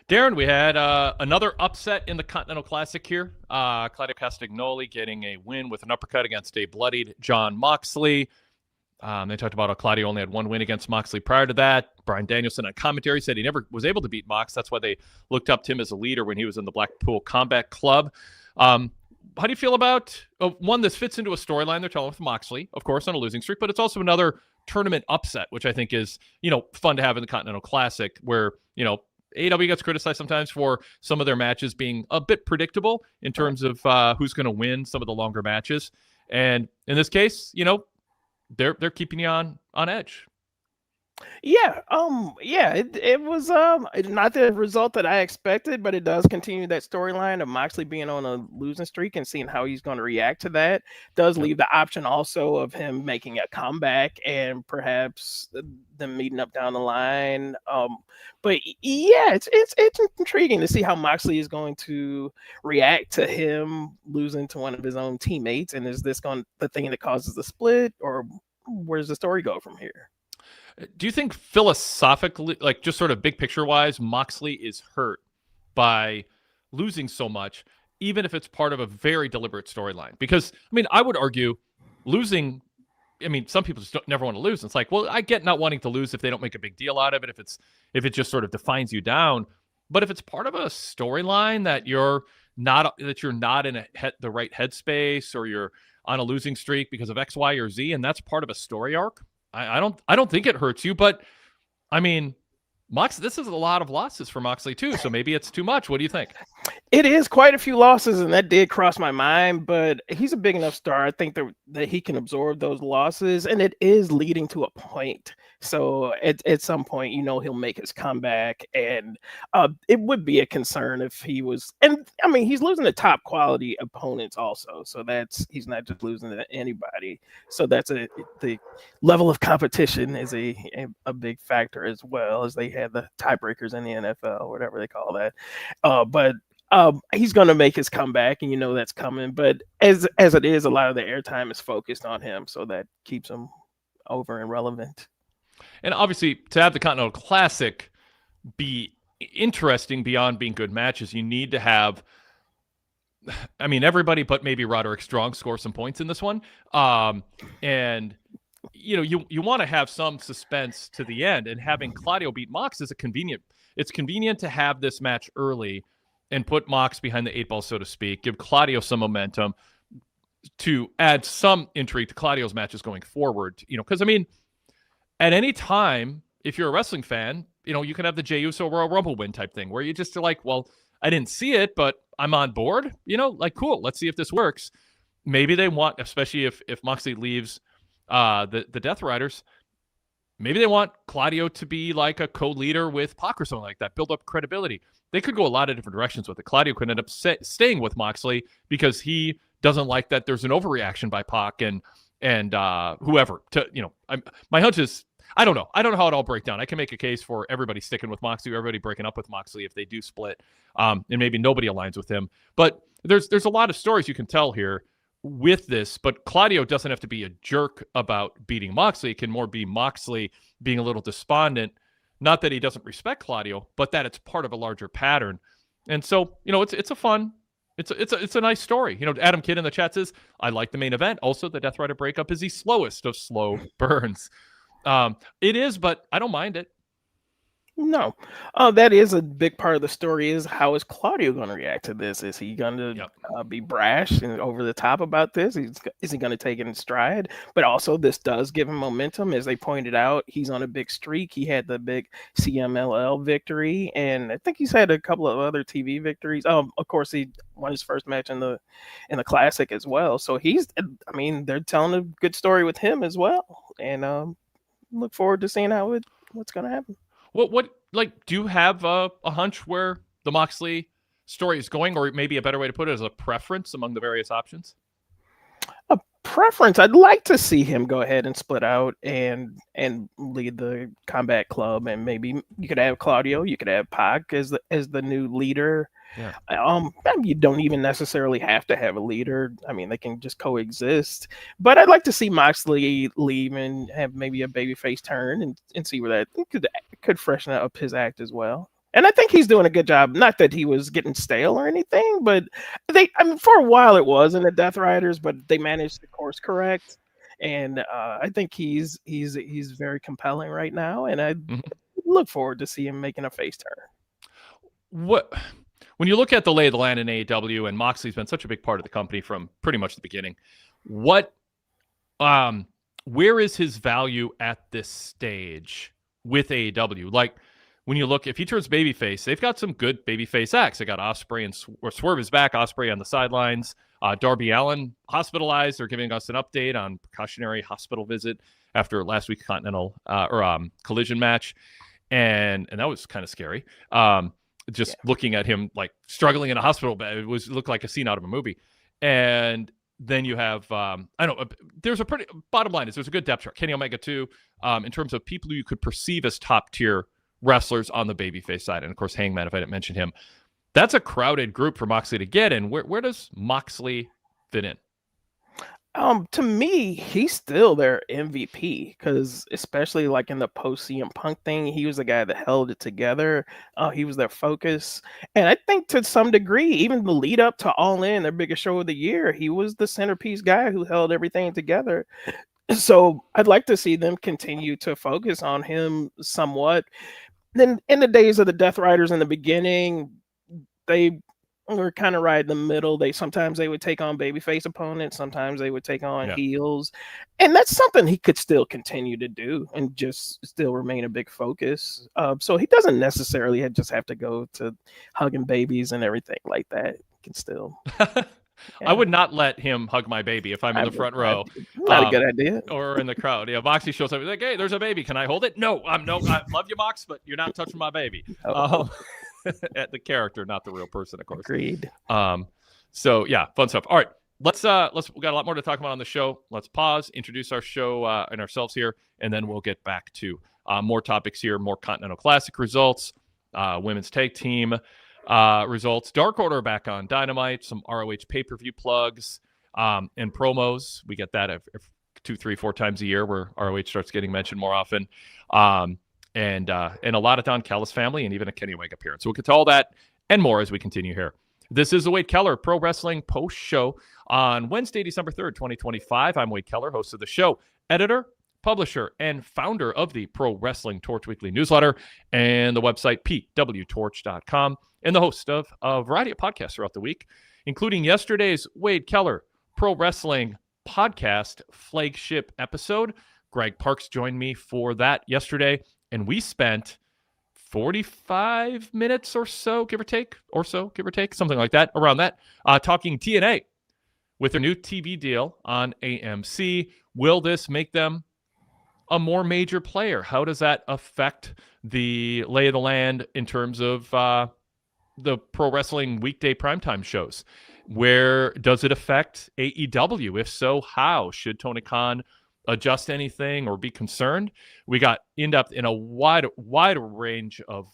Darrin, we had another upset in the Continental Classic here. Claudio Castagnoli getting a win with an uppercut against a bloodied Jon Moxley. They talked about how Claudio only had one win against Moxley prior to that. Bryan Danielson on commentary said he never was able to beat Mox. That's why they looked up to him as a leader when he was in the Blackpool Combat Club. How do you feel about, one, this fits into a storyline they're telling with Moxley, of course, on a losing streak, but it's also another tournament upset, which I think is, fun to have in the Continental Classic where, AEW gets criticized sometimes for some of their matches being a bit predictable in terms of who's going to win some of the longer matches. And in this case, they're keeping you on edge. Yeah, it was not the result that I expected, but it does continue that storyline of Moxley being on a losing streak and seeing how he's going to react to that. Does leave the option also of him making a comeback and perhaps them meeting up down the line. But yeah, it's intriguing to see how Moxley is going to react to him losing to one of his own teammates, and is this the thing that causes the split, or where does the story go from here? Do you think philosophically, like just sort of big picture wise, Moxley is hurt by losing so much, even if it's part of a very deliberate storyline? Because, I would argue losing, some people just never want to lose. It's like, well, I get not wanting to lose if they don't make a big deal out of it, if it just sort of defines you down. But if it's part of a storyline that you're not in the right headspace, or you're on a losing streak because of X, Y, or Z, and that's part of a story arc, I don't think it hurts you, but this is a lot of losses for Moxley too, so maybe it's too much. What do you think? It is quite a few losses, and that did cross my mind, but he's a big enough star. I think that he can absorb those losses, and it is leading to a point. So at some point, he'll make his comeback, and it would be a concern if he was. And he's losing to top quality opponents also, so he's not just losing to anybody. So that's the level of competition is a big factor, as well as they had the tiebreakers in the NFL, whatever they call that. But he's going to make his comeback, and that's coming. But as it is, a lot of the airtime is focused on him, so that keeps him over and relevant. And obviously, to have the Continental Classic be interesting beyond being good matches, you need to have, everybody but maybe Roderick Strong score some points in this one. And you want to have some suspense to the end, and having Claudio beat Mox is it's convenient to have this match early and put Mox behind the 8 ball, so to speak, give Claudio some momentum to add some intrigue to Claudio's matches going forward. Because at any time, if you're a wrestling fan, you can have the Jey Uso Royal Rumble win type thing where you just are like, well, I didn't see it, but I'm on board, cool, let's see if this works. Maybe they want, especially if Moxley leaves the Death Riders, maybe they want Claudio to be like a co-leader with Pac or something like that, build up credibility. They could go a lot of different directions with it. Claudio could end up staying with Moxley because he doesn't like that there's an overreaction by Pac and whoever. My hunch is, I don't know how it all breaks down. I can make a case for everybody sticking with Moxley, or everybody breaking up with Moxley if they do split, and maybe nobody aligns with him. But there's a lot of stories you can tell here with this, but Claudio doesn't have to be a jerk about beating Moxley. It can more be Moxley being a little despondent. Not that he doesn't respect Claudio, but that it's part of a larger pattern. And so, it's a fun, it's a nice story. Adam Kidd in the chat says, I like the main event. Also, the Death Rider breakup is the slowest of slow burns. It is, but I don't mind it. No, that is a big part of the story. Is how is Claudio going to react to this? Is he going to be brash and over the top about this? Is he going to take it in stride? But also, this does give him momentum. As they pointed out, he's on a big streak. He had the big CMLL victory, and I think he's had a couple of other TV victories. Of course, he won his first match in the Classic as well. So they're telling a good story with him as well, and look forward to seeing what's going to happen. What do you have a hunch where the Moxley story is going, or maybe a better way to put it is a preference among the various options? A preference. I'd like to see him go ahead and split out and lead the Combat Club, and maybe you could have Claudio, you could have Pac as the new leader. Yeah. You don't even necessarily have to have a leader. They can just coexist. But I'd like to see Moxley leave and have maybe a babyface turn and see where that could freshen up his act as well. And I think he's doing a good job. Not that he was getting stale or anything, but for a while it was in the Death Riders, but they managed to course correct. And I think he's very compelling right now, and I look forward to see him making a face turn. When you look at the lay of the land in AEW, and Moxley's been such a big part of the company from pretty much the beginning, where is his value at this stage with AEW? Like, when you look, if he turns babyface, they've got some good babyface acts. They got Ospreay and Swerve is back. Ospreay on the sidelines. Darby Allin hospitalized. They're giving us an update on precautionary hospital visit after last week's Continental Collision match, and that was kind of scary. Looking at him like struggling in a hospital bed, it looked like a scene out of a movie. And then you have there's a pretty bottom line is there's a good depth chart. Kenny Omega too, in terms of people you could perceive as top tier wrestlers on the babyface side, and of course Hangman, if I didn't mention him. That's a crowded group for Moxley to get in. Where does Moxley fit in? To me, he's still their MVP, because especially like in the post CM Punk thing, he was the guy that held it together. He was their focus, and I think to some degree, even the lead up to All In, their biggest show of the year, he was the centerpiece guy who held everything together. So I'd like to see them continue to focus on him somewhat. Then in the days of the Death Riders in the beginning, they were kind of right in the middle. Sometimes they would take on babyface opponents, sometimes they would take on heels, and that's something he could still continue to do and just still remain a big focus. So he doesn't necessarily just have to go to hugging babies and everything like that. He can still. I would not let him hug my baby if I'm in the front row. Not a good idea. Or in the crowd. Yeah, Moxie shows up. He's like, hey, there's a baby. Can I hold it? No, I love you, Mox, but you're not touching my baby. At the character, not the real person, of course. Agreed. So yeah, fun stuff. All right, let's we got a lot more to talk about on the show. Let's pause, introduce our show and ourselves here, and then we'll get back to more topics here, more Continental Classic results, women's tag team results. Dark Order back on Dynamite, some ROH pay-per-view plugs and promos. We get that 2, 3, 4 times a year where ROH starts getting mentioned more often. And a lot of Don Callis family and even a Kenny Omega appearance. So we'll get to all that and more as we continue here. This is the Wade Keller Pro Wrestling Post Show on Wednesday, December 3rd, 2025. I'm Wade Keller, host of the show, editor, publisher, and founder of the Pro Wrestling Torch Weekly newsletter and the website pwtorch.com, and the host of a variety of podcasts throughout the week, including yesterday's Wade Keller Pro Wrestling Podcast flagship episode. Greg Parks joined me for that yesterday, and we spent 45 minutes or so, give or take, something like that, around that, talking TNA with their new TV deal on AMC. Will this make them a more major player? How does that affect the lay of the land in terms of the pro wrestling weekday primetime shows? Where does it affect AEW? If so, how? Should Tony Khan adjust anything or be concerned? We got in-depth in a wide range of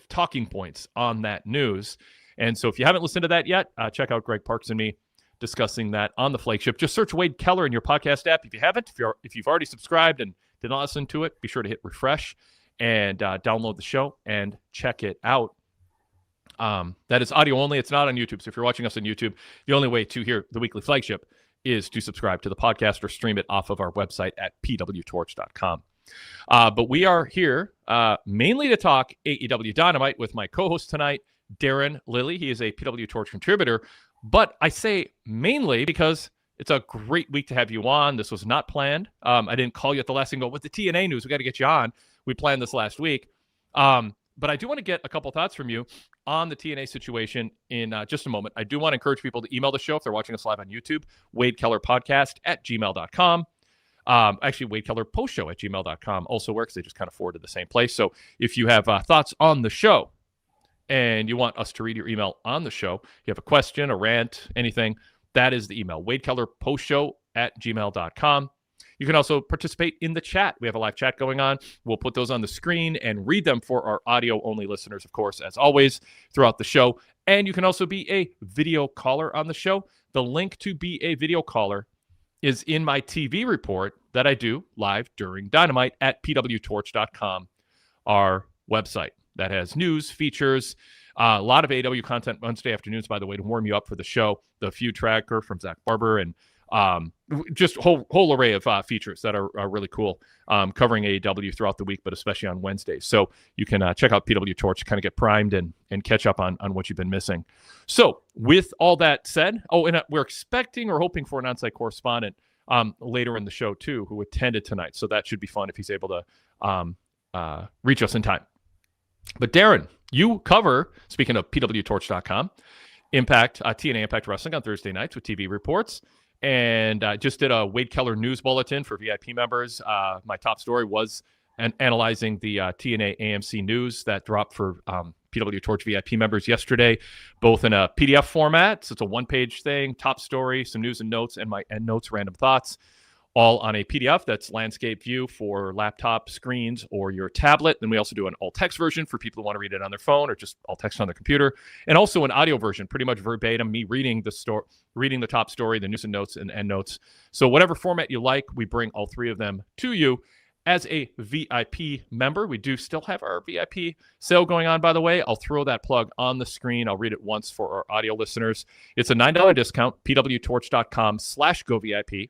talking points on that news. And so if you haven't listened to that yet, check out Greg Parks and me discussing that on the flagship. Just search Wade Keller in your podcast app. If you haven't, if you've already subscribed and did not listen to it, be sure to hit refresh and download the show and check it out. That is audio only. It's not on YouTube. So if you're watching us on YouTube, the only way to hear the weekly flagship is to subscribe to the podcast or stream it off of our website at pwtorch.com. But we are here mainly to talk AEW Dynamite with my co-host tonight, Darrin Lilly. He is a PWTorch contributor, but I say mainly because it's a great week to have you on. This was not planned. I didn't call you at the last thing, go, with the TNA news, we got to get you on. We planned this last week. But I do want to get a couple thoughts from you on the TNA situation in just a moment. I do want to encourage people to email the show if they're watching us live on YouTube, wadekellerpodcast@gmail.com. Actually, Wade Keller Post Show at gmail.com also works. They just kind of forward to the same place. So if you have thoughts on the show and you want us to read your email on the show, you have a question, a rant, anything, that is the email, wadekellerpostshow@gmail.com. You can also participate in the chat. We have a live chat going on. We'll put those on the screen and read them for our audio-only listeners, of course, as always, throughout the show. And you can also be a video caller on the show. The link to be a video caller is in my TV report that I do live during Dynamite at pwtorch.com, our website. that has news, features, a lot of AEW content Wednesday afternoons, by the way, to warm you up for the show. The Feud Tracker from Zach Barber, and just whole array of features that are really cool, covering AEW throughout the week, but especially on Wednesdays. So you can check out PWTorch, kind of get primed and catch up on what you've been missing. So with all that said, and we're expecting or hoping for an on-site correspondent later in the show too, who attended tonight. So that should be fun if he's able to reach us in time. But Darrin, you cover, speaking of pwtorch.com, TNA Impact Wrestling on Thursday nights with TV reports. And just did a Wade Keller news bulletin for VIP members. My top story was analyzing the TNA AMC news that dropped for PWTorch VIP members yesterday, both in a PDF format. So it's a one-page thing, top story, some news and notes, and my endnotes, random thoughts, all on a PDF that's landscape view for laptop screens or your tablet. Then we also do an all-text version for people who want to read it on their phone or just all text on their computer, and also an audio version, pretty much verbatim, me reading the top story, the news and notes, and endnotes. So whatever format you like, we bring all three of them to you as a VIP member. We do still have our VIP sale going on, by the way. I'll throw that plug on the screen. I'll read it once for our audio listeners. It's a $9 discount, pwtorch.com/govip.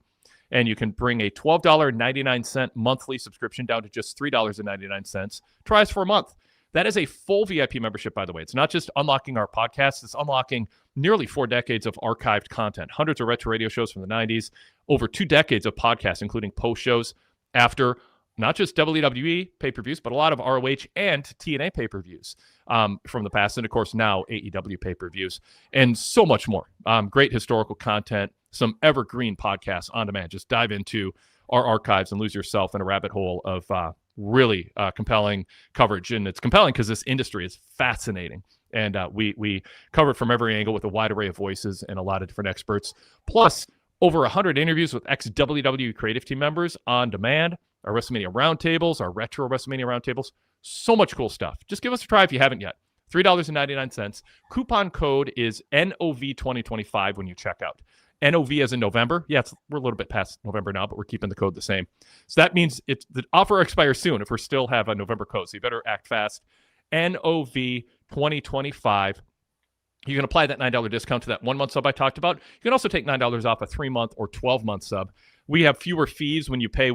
And you can bring a $12.99 monthly subscription down to just $3.99. Try us for a month. That is a full VIP membership, by the way. It's not just unlocking our podcast. It's unlocking nearly 4 decades of archived content, hundreds of retro radio shows from the 90s, over 2 decades of podcasts, including post shows after not just WWE pay-per-views, but a lot of ROH and TNA pay-per-views from the past. And, of course, now AEW pay-per-views and so much more. Great historical content, some evergreen podcasts on demand. Just dive into our archives and lose yourself in a rabbit hole of really compelling coverage. And it's compelling because this industry is fascinating. And we cover it from every angle with a wide array of voices and a lot of different experts. Plus, over 100 interviews with ex-WWE creative team members on demand, our WrestleMania roundtables, our retro WrestleMania roundtables. So much cool stuff. Just give us a try if you haven't yet. $3.99. Coupon code is NOV2025 when you check out. NOV as in November. Yeah, we're a little bit past November now, but we're keeping the code the same. So that means the offer expires soon if we still have a November code. So you better act fast. NOV 2025. You can apply that $9 discount to that 1-month sub I talked about. You can also take $9 off a 3-month or 12-month sub. We have fewer fees when you pay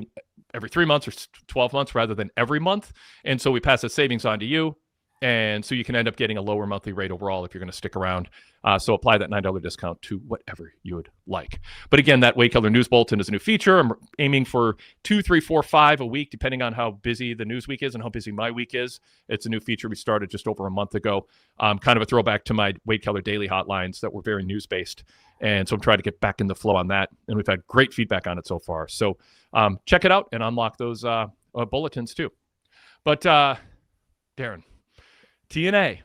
every 3 months or 12 months rather than every month. And so we pass the savings on to you. And so you can end up getting a lower monthly rate overall if you're going to stick around. So apply that $9 discount to whatever you would like. But again, that Wade Keller News Bulletin is a new feature. I'm aiming for 2, 3, 4, 5 a week, depending on how busy the news week is and how busy my week is. It's a new feature we started just over a month ago. Kind of a throwback to my Wade Keller daily hotlines that were very news-based. And so I'm trying to get back in the flow on that. And we've had great feedback on it so far. So check it out and unlock those bulletins too. But Darrin, TNA,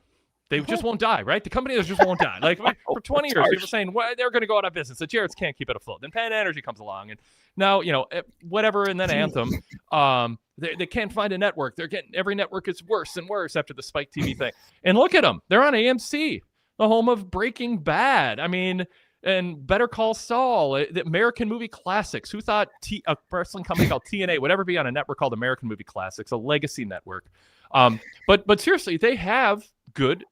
they just won't die, right? The company just won't die. Like for 20 years, people were saying, well, they're going to go out of business. The Jarretts can't keep it afloat. Then Pan Energy comes along, and now, whatever, and then Anthem. They can't find a network. Every network is worse and worse after the Spike TV thing. And look at them. They're on AMC, the home of Breaking Bad. I mean, and Better Call Saul, the American Movie Classics. Who thought a wrestling company called TNA would ever be on a network called American Movie Classics, a legacy network? But seriously, they have good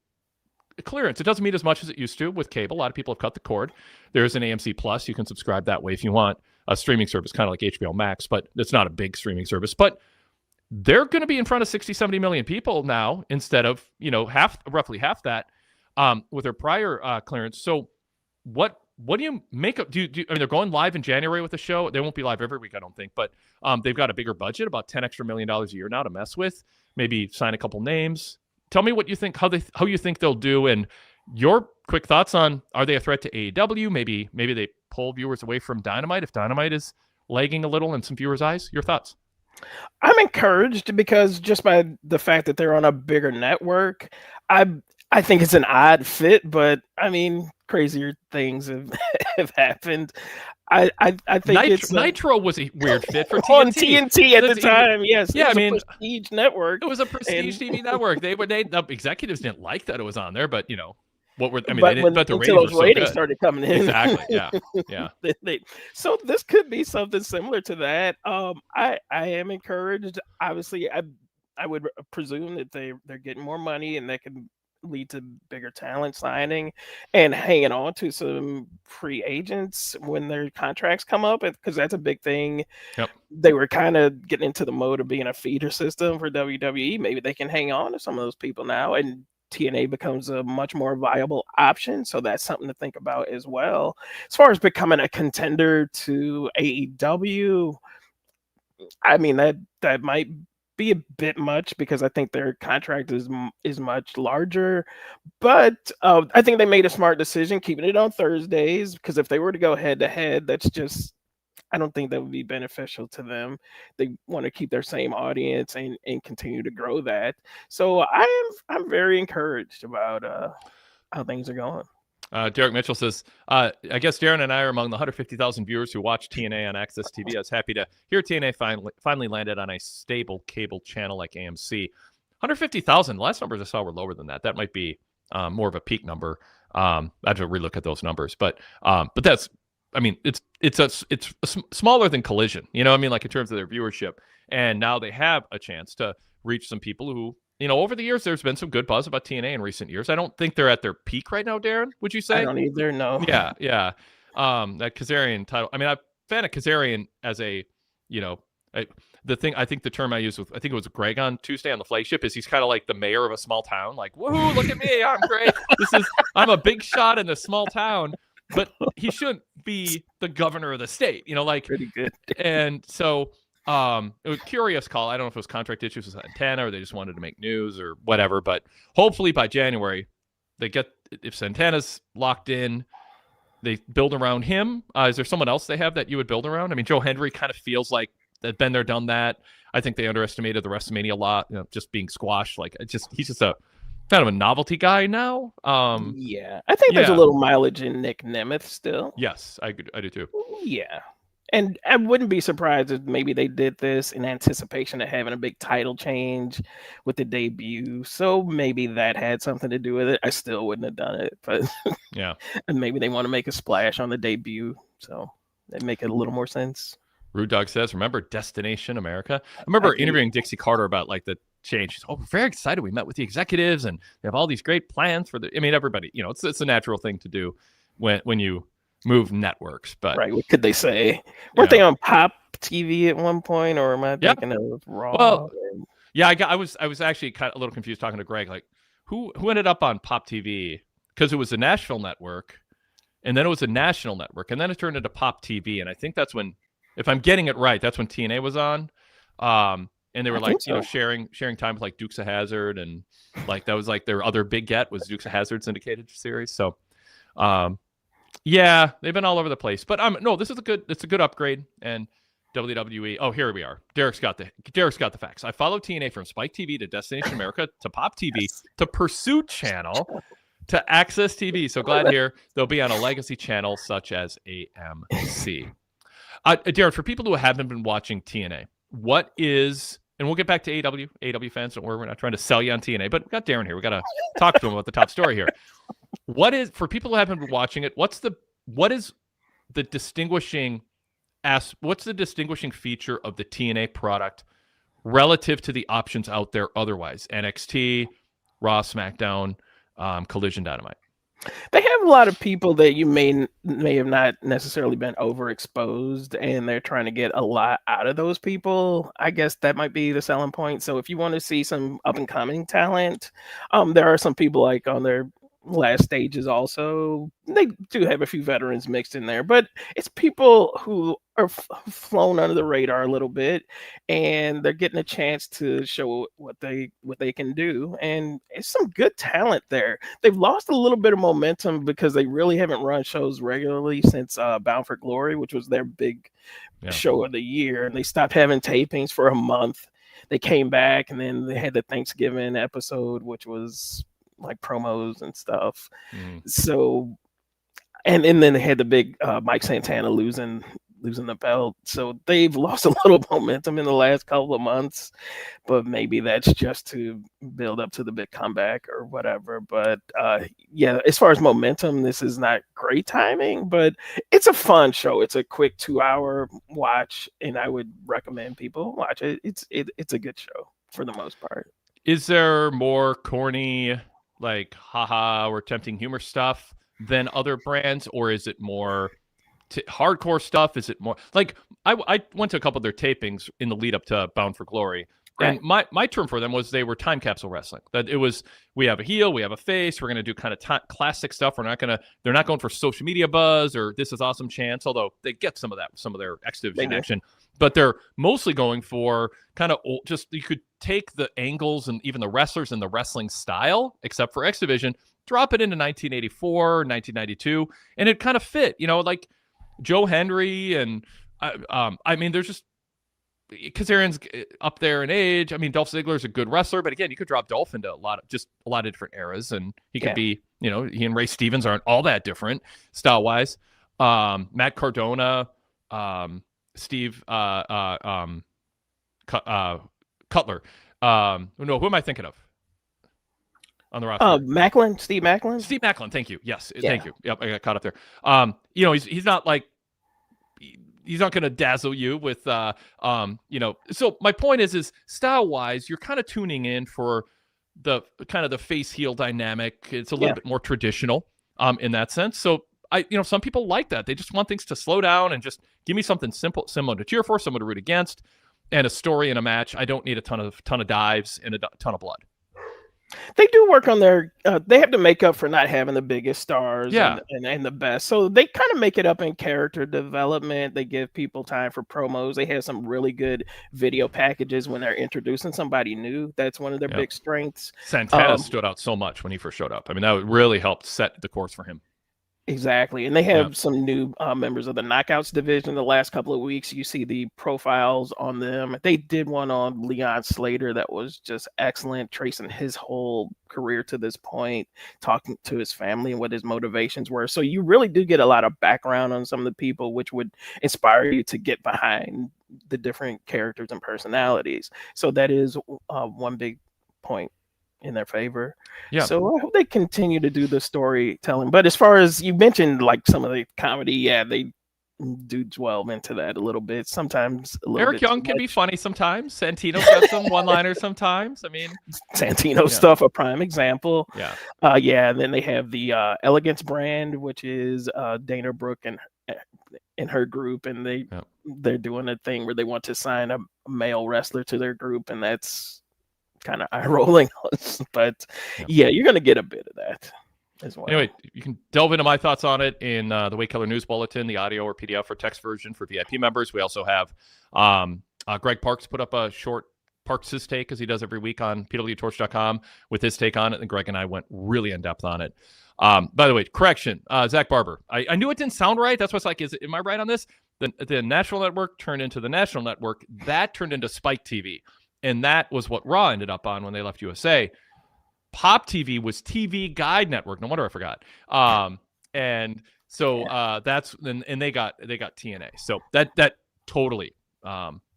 clearance. It doesn't mean as much as it used to with cable. A lot of people have cut the cord. There's an AMC Plus. You can subscribe that way if you want, a streaming service, kind of like HBO Max, but it's not a big streaming service. But they're going to be in front of 60, 70 million people now instead of, roughly half that with their prior clearance. So what do you make of? They're going live in January with the show. They won't be live every week, I don't think, but they've got a bigger budget, about $10 million a year now to mess with. Maybe sign a couple names. Tell me what you think, how you think they'll do, and your quick thoughts on, are they a threat to AEW? Maybe they pull viewers away from Dynamite if Dynamite is lagging a little in some viewers' eyes. Your thoughts? I'm encouraged because just by the fact that they're on a bigger network, I think it's an odd fit, but I mean, crazier things have happened. I think Nitro was a weird fit for TNT. On TNT at the time, yes. Yeah, I mean, prestige network. It was a prestige TV network. The executives didn't like that it was on there, but what were? I mean, but the ratings were so good. Started coming in. Exactly. Yeah. So this could be something similar to that. I am encouraged. Obviously, I would presume that they're getting more money, and that can lead to bigger talent signing and hanging on to some free agents when their contracts come up, because that's a big thing. Yep. They were kind of getting into the mode of being a feeder system for WWE. Maybe they can hang on to some of those people now, and TNA becomes a much more viable option. So that's something to think about as well. As far as becoming a contender to AEW, I mean, that might be a bit much, because I think their contract is much larger. But I think they made a smart decision keeping it on Thursdays, because if they were to go head to head, that's just, I don't think that would be beneficial to them. They want to keep their same audience and continue to grow that. So I'm very encouraged about how things are going. Derek Mitchell says, I guess Darrin and I are among the 150,000 viewers who watch TNA on Access TV. I was happy to hear TNA finally landed on a stable cable channel like AMC. 150,000. The last numbers I saw were lower than that. That might be more of a peak number. I have to relook at those numbers, but that's, I mean, it's smaller than Collision, you know what I mean? Like in terms of their viewership. And now they have a chance to reach some people who, you know, over the years, there's been some good buzz about TNA in recent years. I don't think they're at their peak right now, Darrin, would you say? I don't either, no. Yeah. That Kazarian title. I mean, I'm a fan of Kazarian as a, you know, I think the term I used with, I think it was Greg on Tuesday on the flagship, is he's kind of like the mayor of a small town. Like, woohoo, look at me, I'm great. I'm a big shot in this small town, but he shouldn't be the governor of the state, you know, like. Pretty good. And so, it was a curious call. I don't know if it was contract issues with Santana or they just wanted to make news or whatever, but hopefully by January, if Santana's locked in, they build around him. Is there someone else they have that you would build around? I mean, Joe Hendry kind of feels like they've been there, done that. I think they underestimated the WrestleMania a lot, you know, just being squashed. Like, he's just a kind of a novelty guy now. Yeah, I think there's a little mileage in Nick Nemeth still. Yes, I do too. Yeah. And I wouldn't be surprised if maybe they did this in anticipation of having a big title change with the debut. So maybe that had something to do with it. I still wouldn't have done it, but yeah. And maybe they want to make a splash on the debut, so that make it a little more sense. Rude Dog says, remember Destination America? I remember interviewing Dixie Carter about like the change. She's, we're very excited. We met with the executives and they have all these great plans for I mean, everybody, you know, it's a natural thing to do when you move networks, but right. What could they say? Weren't they on Pop TV at one point, or am I thinking of Raw? Well, yeah, I was actually kind of a little confused talking to Greg, like who ended up on Pop TV, because it was a Nashville network, and then it was a national network, and then it turned into Pop TV, and I think that's when, if I'm getting it right, that's when TNA was on, and they were like, you know, sharing time with like Dukes of Hazzard, and like that was like their other big get was Dukes of Hazzard syndicated series, so. Yeah, they've been all over the place, but no, it's a good upgrade. And WWE. Oh, here we are. Derek's got the facts. I follow TNA from Spike TV to Destination America to Pop TV to Pursuit Channel to Access TV. So glad here they'll be on a legacy channel such as AMC. Darrin, for people who haven't been watching TNA, what is, and we'll get back to AEW fans, don't worry, we're not trying to sell you on TNA, but we got Darrin here. We got to talk to him about the top story here. What is, for people who haven't been watching it, what's the distinguishing feature of the TNA product relative to the options out there otherwise? NXT, Raw, SmackDown, Collision, Dynamite. They have a lot of people that you may have not necessarily been overexposed, and they're trying to get a lot out of those people. I guess that might be the selling point. So if you want to see some up and coming talent, there are some people like on their last stages also. They do have a few veterans mixed in there, but it's people who are flown under the radar a little bit, and they're getting a chance to show what they can do. And it's some good talent there. They've lost a little bit of momentum because they really haven't run shows regularly since Bound for Glory, which was their big show of the year, and they stopped having tapings for a month. They came back, and then they had the Thanksgiving episode, which was like promos and stuff. So, and then they had the big Mike Santana losing the belt. So they've lost a little momentum in the last couple of months, but maybe that's just to build up to the big comeback or whatever. But yeah, as far as momentum, this is not great timing, but it's a fun show. It's a quick 2-hour watch, and I would recommend people watch it. It's a good show. for the most part. Is there more corny, like, haha, or tempting humor stuff than other brands, or is it more hardcore stuff? Is it more like I went to a couple of their tapings in the lead up to Bound for Glory, and my term for them was they were time capsule wrestling. That it was, we have a heel, we have a face, we're going to do kind of classic stuff. They're not going for social media buzz or this is awesome chance, although they get some of that with some of their X Division action, but they're mostly going for kind of just, you could take the angles and even the wrestlers and the wrestling style, except for X Division, drop it into 1984, 1992, and it kind of fit, like Joe Hendry and I mean, there's just, Kazarian's up there in age. I mean, Dolph Ziggler's a good wrestler, but again, you could drop Dolph into a lot of different eras, and he could be, he and Ray Stevens aren't all that different style wise. Matt Cardona, Steve Cutler. No, who am I thinking of on the roster? Steve Macklin. Steve Macklin. Thank you. Yes, thank you. Yep, I got caught up there. He's not like, he's not going to dazzle you with, So my point is style wise, you're kind of tuning in for the kind of the face heel dynamic. It's a little bit more traditional, in that sense. So some people like that. They just want things to slow down and just give me something simple, similar to cheer for, someone to root against, and a story in a match. I don't need a ton of dives and a ton of blood. They do work on their they have to make up for not having the biggest stars and the best, so they kind of make it up in character development. They give people time for promos. They have some really good video packages when they're introducing somebody new. That's one of their big strengths. Santana stood out so much when he first showed up. I mean, that really helped set the course for him. Exactly. And they have some new members of the Knockouts division the last couple of weeks. You see the profiles on them. They did one on Leon Slater that was just excellent, tracing his whole career to this point, talking to his family and what his motivations were. So you really do get a lot of background on some of the people, which would inspire you to get behind the different characters and personalities. So that is one big point in their favor. So I hope they continue to do the storytelling. But as far as you mentioned, like some of the comedy, they do dwell into that a little bit. Sometimes Eric Young can be funny sometimes. Santino's got some one-liners sometimes. I mean, Santino stuff, a prime example. And then they have the Elegance brand, which is Dana Brooke and her group, and they're doing a thing where they want to sign a male wrestler to their group, and that's kind of eye-rolling, but you're going to get a bit of that as well. Anyway, you can delve into my thoughts on it in the Wade Keller News Bulletin, the audio or PDF or text version for VIP members. We also have Greg Parks put up a short Parks' take, as he does every week, on pwtorch.com with his take on it, and Greg and I went really in-depth on it. By the way, correction, Zach Barber. I knew it didn't sound right. That's why it's like, am I right on this? The National Network turned into the National Network. That turned into Spike TV. And that was what Raw ended up on when they left USA. Pop TV was TV Guide Network. No wonder I forgot. And so that's and they got TNA. So that totally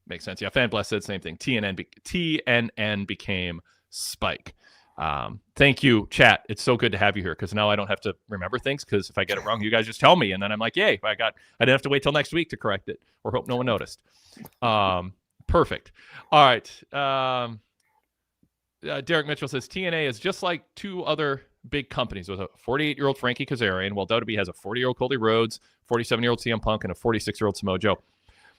makes sense. Yeah, Fan Blast said the same thing. TNN became Spike. Thank you, chat. It's so good to have you here, because now I don't have to remember things, because if I get it wrong, you guys just tell me, and then I'm like, yay, I didn't have to wait till next week to correct it or hope no one noticed. Perfect. All right. Derek Mitchell says TNA is just like two other big companies with a 48-year-old Frankie Kazarian, while WWE has a 40-year-old Cody Rhodes, 47-year-old CM Punk, and a 46-year-old Samoa Joe.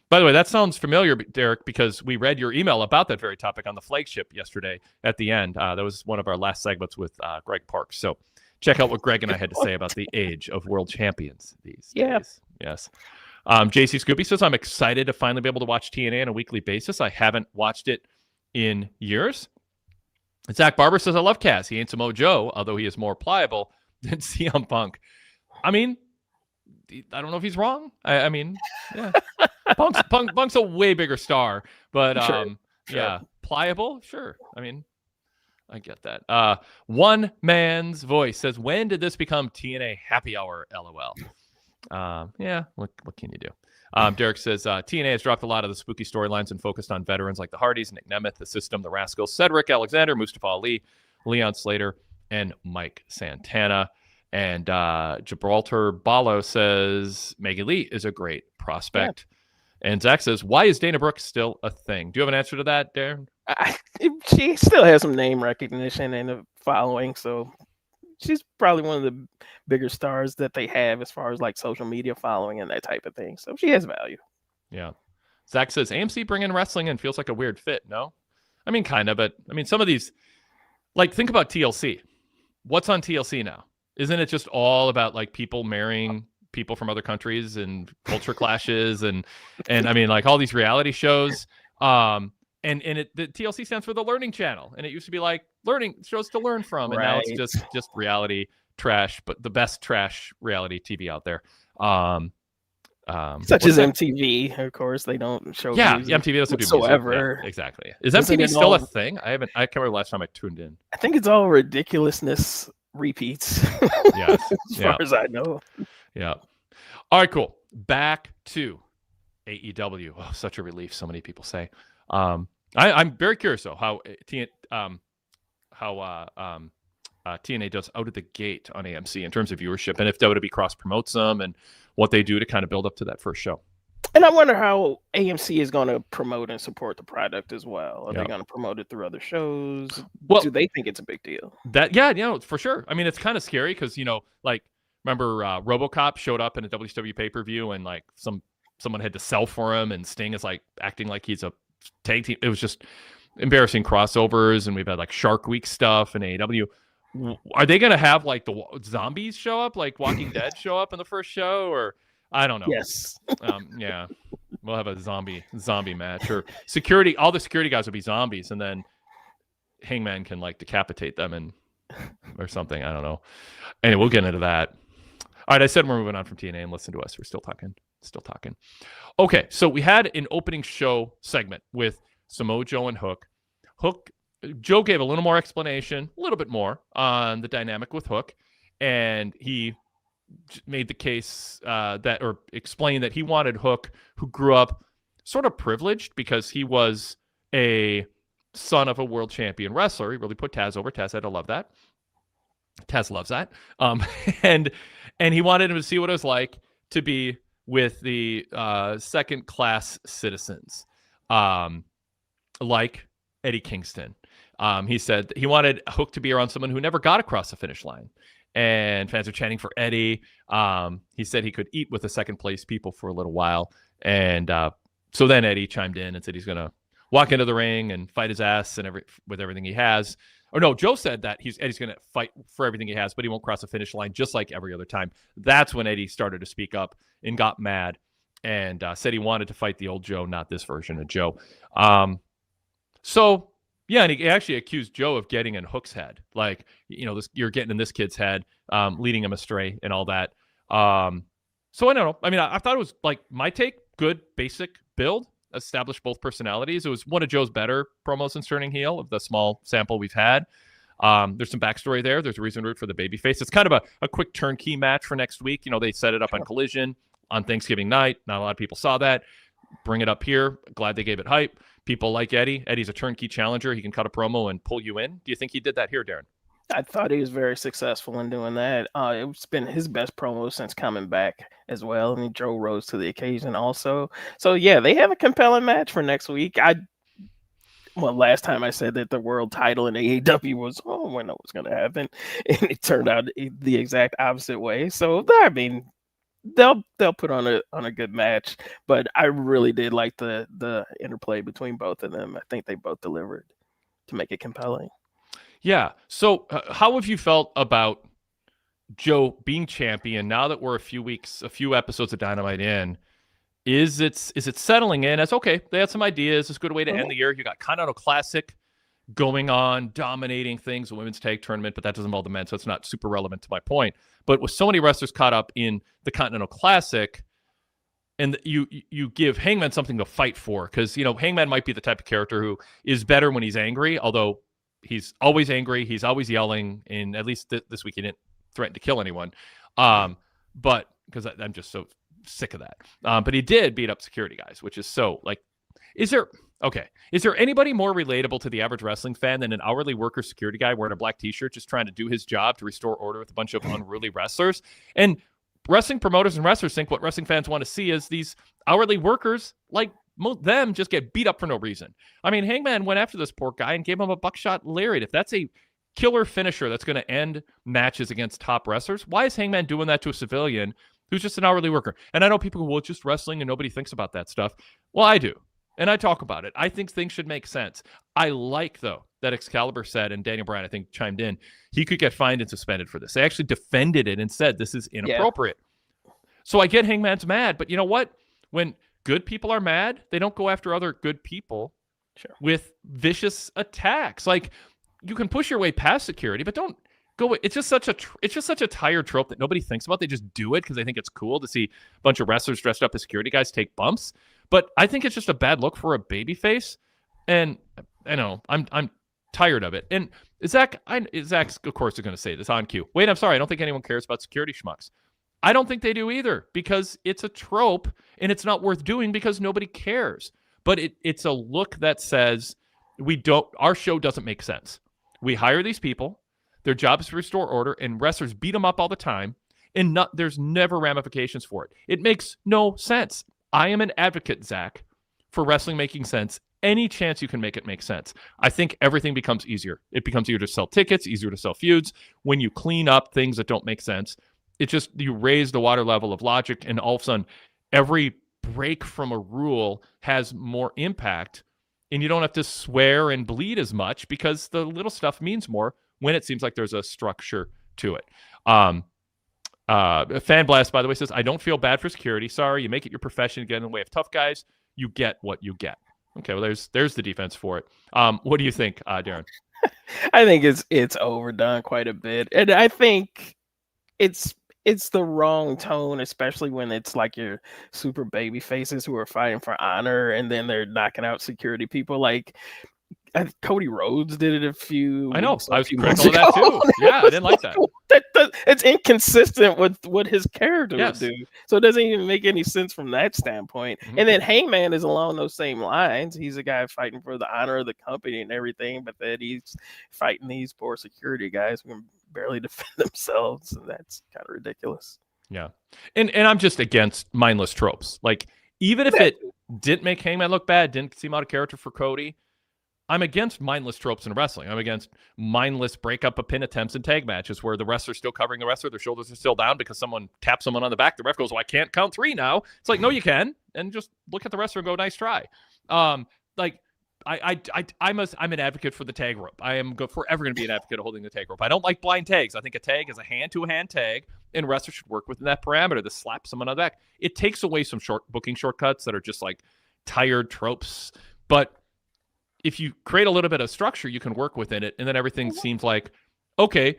By the way, that sounds familiar, Derek, because we read your email about that very topic on the flagship yesterday at the end. That was one of our last segments with Greg Parks. So check out what Greg and I had to say about the age of world champions these days. Yes. JC Scoopy says, I'm excited to finally be able to watch TNA on a weekly basis. I haven't watched it in years. And Zach Barber says, I love Kaz. He ain't Samoa Joe, although he is more pliable than CM Punk. I mean, I don't know if he's wrong. I mean, yeah. Punk's a way bigger star, but sure. Pliable, sure. I mean, I get that. One Man's Voice says, when did this become TNA Happy Hour? LOL. What can you do? Derek says TNA has dropped a lot of the spooky storylines and focused on veterans like the Hardys, Nick Nemeth, The System, The Rascals, Cedric Alexander, Mustafa Ali, Leon Slater, and Mike Santana. And Gibraltar Balo says Maggie Lee is a great prospect. And Zach says, why is Dana Brooke still a thing? Do you have an answer to that, Darren? She still has some name recognition and a following, so she's probably one of the bigger stars that they have as far as like social media following and that type of thing. So she has value. Yeah. Zach says, AMC bringing wrestling in feels like a weird fit. No? I mean, kind of, but I mean, some of these, like, think about TLC. What's on TLC now? Isn't it just all about like people marrying people from other countries and culture clashes and I mean, like all these reality shows? And the TLC stands for the Learning Channel, and it used to be like learning shows to learn from, and now it's just reality trash, but the best trash reality TV out there. Such as MTV, of course, they don't show. MTV doesn't whatsoever. do music. Yeah, exactly. Is MTV still a thing? I can't remember the last time I tuned in. I think it's all ridiculousness repeats. Yes, as far as I know. Yeah. All right, cool. Back to AEW. Oh, such a relief. So many people say. I'm very curious though how TNA does out of the gate on AMC in terms of viewership, and if WWE cross promotes them and what they do to kind of build up to that first show. And I wonder how AMC is going to promote and support the product as well. Are they going to promote it through other shows? Well, do they think it's a big deal? For sure. I mean, it's kind of scary because, like, remember RoboCop showed up in a WCW pay-per-view and like someone had to sell for him, and Sting is like acting like he's a tag team. It was just embarrassing crossovers, and we've had like Shark Week stuff in AEW. Are they going to have like the zombies show up, like Walking Dead show up in the first show, or I don't know. Yes. Yeah, we'll have a zombie match, or security. All the security guys will be zombies, and then Hangman can like decapitate them or something. I don't know. Anyway, we'll get into that. All right, I said we're moving on from TNA, and listen to us. We're still talking. Okay, so we had an opening show segment with Samoa Joe and Hook. Joe gave a little more explanation, a little bit more on the dynamic with Hook, and he made the case or explained that he wanted Hook, who grew up sort of privileged because he was a son of a world champion wrestler. He really put Taz over. Taz had to love that. Taz loves that. And he wanted him to see what it was like to be with the second-class citizens, like Eddie Kingston. He said he wanted Hook to be around someone who never got across the finish line. And fans are chanting for Eddie. He said he could eat with the second-place people for a little while. And so then Eddie chimed in and said he's going to walk into the ring and fight his ass with everything he has. Or no, Joe said that Eddie's going to fight for everything he has, but he won't cross the finish line just like every other time. That's when Eddie started to speak up and got mad and said he wanted to fight the old Joe, not this version of Joe. So, yeah, and he actually accused Joe of getting in Hook's head. Like, you're getting in this kid's head, leading him astray and all that. So I don't know. I mean, I thought it was like my take, good, basic build. Established both personalities. It was one of Joe's better promos since turning heel of the small sample we've had. There's some backstory there. There's a reason to root for the babyface. It's kind of a quick turnkey match for next week. They set it up on Collision on Thanksgiving night. Not a lot of people saw that. Bring it up here. Glad they gave it hype. People like Eddie. Eddie's a turnkey challenger. He can cut a promo and pull you in. Do you think he did that here, Darrin? I thought he was very successful in doing that. It's been his best promo since coming back as well. And Joe rose to the occasion also. So, yeah, they have a compelling match for next week. Last time I said that the world title in AEW was, when that was going to happen. And it turned out the exact opposite way. So, I mean, they'll put on a good match. But I really did like the interplay between both of them. I think they both delivered to make it compelling. Yeah. So how have you felt about Joe being champion now that we're a few episodes of Dynamite in? Is it settling in as, okay, they had some ideas. It's a good way to end the year. You got Continental Classic going on, dominating things, a women's tag tournament, but that doesn't involve the men, so it's not super relevant to my point. But with so many wrestlers caught up in the Continental Classic, and you give Hangman something to fight for, because, Hangman might be the type of character who is better when he's angry, although he's always angry. He's always yelling. And at least this week, he didn't threaten to kill anyone. But because I'm just so sick of that. But he did beat up security guys, which is so like, is there anybody more relatable to the average wrestling fan than an hourly worker security guy wearing a black t-shirt, just trying to do his job to restore order with a bunch of unruly wrestlers? And wrestling promoters and wrestlers think what wrestling fans want to see is these hourly workers like them just get beat up for no reason. I mean, Hangman went after this poor guy and gave him a buckshot lariat. If that's a killer finisher that's going to end matches against top wrestlers, why is Hangman doing that to a civilian who's just an hourly worker? And I know people go, well, it's just wrestling and nobody thinks about that stuff. Well, I do. And I talk about it. I think things should make sense. I like, though, that Excalibur said, and Daniel Bryan, I think, chimed in, he could get fined and suspended for this. They actually defended it and said this is inappropriate. Yeah. So I get Hangman's mad, but you know what? When good people are mad, they don't go after other good people with vicious attacks. Like, you can push your way past security, but don't go. It's just such a tired trope that nobody thinks about. They just do it because they think it's cool to see a bunch of wrestlers dressed up as security guys take bumps. But I think it's just a bad look for a babyface, and I know I'm tired of it. And Zach's of course is going to say this on cue. Wait, I'm sorry. I don't think anyone cares about security schmucks. I don't think they do either, because it's a trope and it's not worth doing because nobody cares. But it's a look that says our show doesn't make sense. We hire these people, their job is to restore order, and wrestlers beat them up all the time, and there's never ramifications for it. It makes no sense. I am an advocate, Zach, for wrestling making sense. Any chance you can make it make sense. I think everything becomes easier. It becomes easier to sell tickets, easier to sell feuds. When you clean up things that don't make sense, you raise the water level of logic, and all of a sudden, every break from a rule has more impact, and you don't have to swear and bleed as much because the little stuff means more when it seems like there's a structure to it. Fan Blast, by the way, says, I don't feel bad for security. Sorry, you make it your profession, get in the way of tough guys. You get what you get. Okay, well, there's the defense for it. What do you think, Darrin? I think it's overdone quite a bit, and I think it's the wrong tone, especially when it's like your super baby faces who are fighting for honor, and then they're knocking out security people. Like, Cody Rhodes did it a few. I know. I was critical of that too. Yeah, I didn't like that. It's inconsistent with what his character would do. So it doesn't even make any sense from that standpoint. Mm-hmm. And then Hangman is along those same lines. He's a guy fighting for the honor of the company and everything, but then he's fighting these poor security guys who can barely defend themselves, and that's kind of ridiculous. Yeah, and I'm just against mindless tropes. Like, even if it didn't make Hangman look bad, didn't seem out of character for Cody, I'm against mindless tropes in wrestling. I'm against mindless breakup of pin attempts in tag matches where the wrestler's still covering the wrestler, their shoulders are still down because someone taps someone on the back. The ref goes, well, I can't count 3 now. It's like, no, you can. And just look at the wrestler and go, nice try. I'm an advocate for the tag rope. I am forever going to be an advocate of holding the tag rope. I don't like blind tags. I think a tag is a hand-to-hand tag, and wrestlers should work within that parameter to slap someone on the back. It takes away some booking shortcuts that are just like tired tropes. But if you create a little bit of structure, you can work within it, and then everything seems like, okay,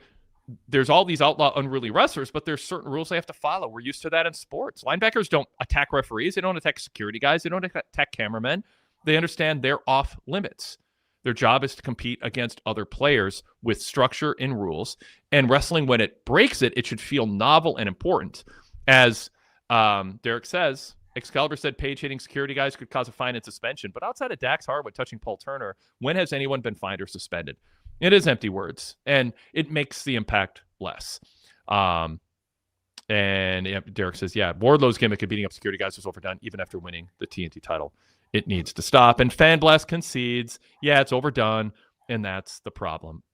there's all these outlaw unruly wrestlers, but there's certain rules they have to follow. We're used to that in sports. Linebackers don't attack referees. They don't attack security guys. They don't attack cameramen. They understand they're off limits. Their job is to compete against other players with structure and rules. And wrestling, when it breaks it, it should feel novel and important. As Derek says, Excalibur said Page hitting security guys could cause a fine and suspension. But outside of Dax Harwood touching Paul Turner, when has anyone been fined or suspended? It is empty words, and it makes the impact less. And Derek says, yeah, Wardlow's gimmick of beating up security guys was overdone even after winning the TNT title. It needs to stop. And Fan Blast concedes, yeah, it's overdone, and that's the problem.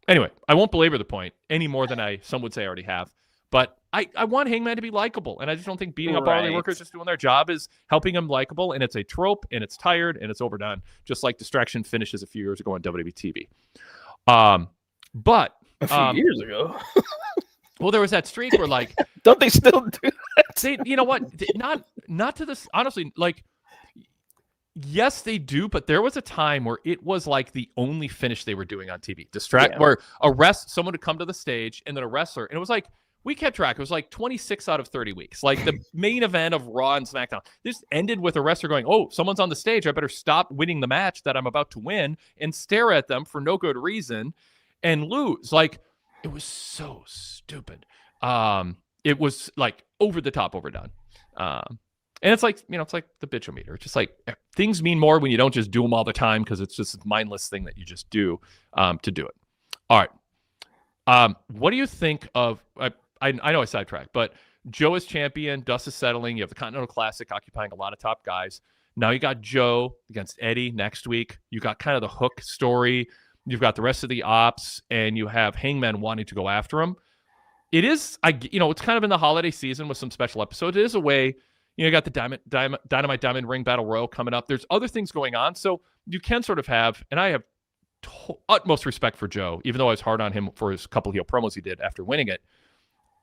Anyway, I won't belabor the point any more than some would say I already have. But I want Hangman to be likable, and I just don't think beating up hourly workers just doing their job is helping them likable, and it's a trope, and it's tired, and it's overdone, just like Distraction finishes a few years ago on WWE TV. But a few years ago. Well, there was that streak where, like, don't they still do that? You know what? Not to this. Honestly, like, yes, they do. But there was a time where it was like the only finish they were doing on TV. Where someone would come to the stage and then a wrestler, and it was like we kept track. It was like 26 out of 30 weeks. Like the main event of Raw and SmackDown. This ended with a wrestler going, "Oh, someone's on the stage. I better stop winning the match that I'm about to win and stare at them for no good reason and lose." Like, it was so stupid. It was like over the top overdone. And it's like, it's like the bitchometer. It's just like things mean more when you don't just do them all the time because it's just a mindless thing that you just do to do it. All right. What do you think of, I know I sidetracked, but Joe is champion. Dust is settling. You have the Continental Classic occupying a lot of top guys. Now you got Joe against Eddie next week. You got kind of the Hook story. You've got the rest of the ops, and you have Hangman wanting to go after him. It is, it's kind of in the holiday season with some special episodes. It is a way, you got the Dynamite Diamond Ring Battle Royal coming up. There's other things going on. So you can sort of have, and I have utmost respect for Joe, even though I was hard on him for his couple heel promos he did after winning it.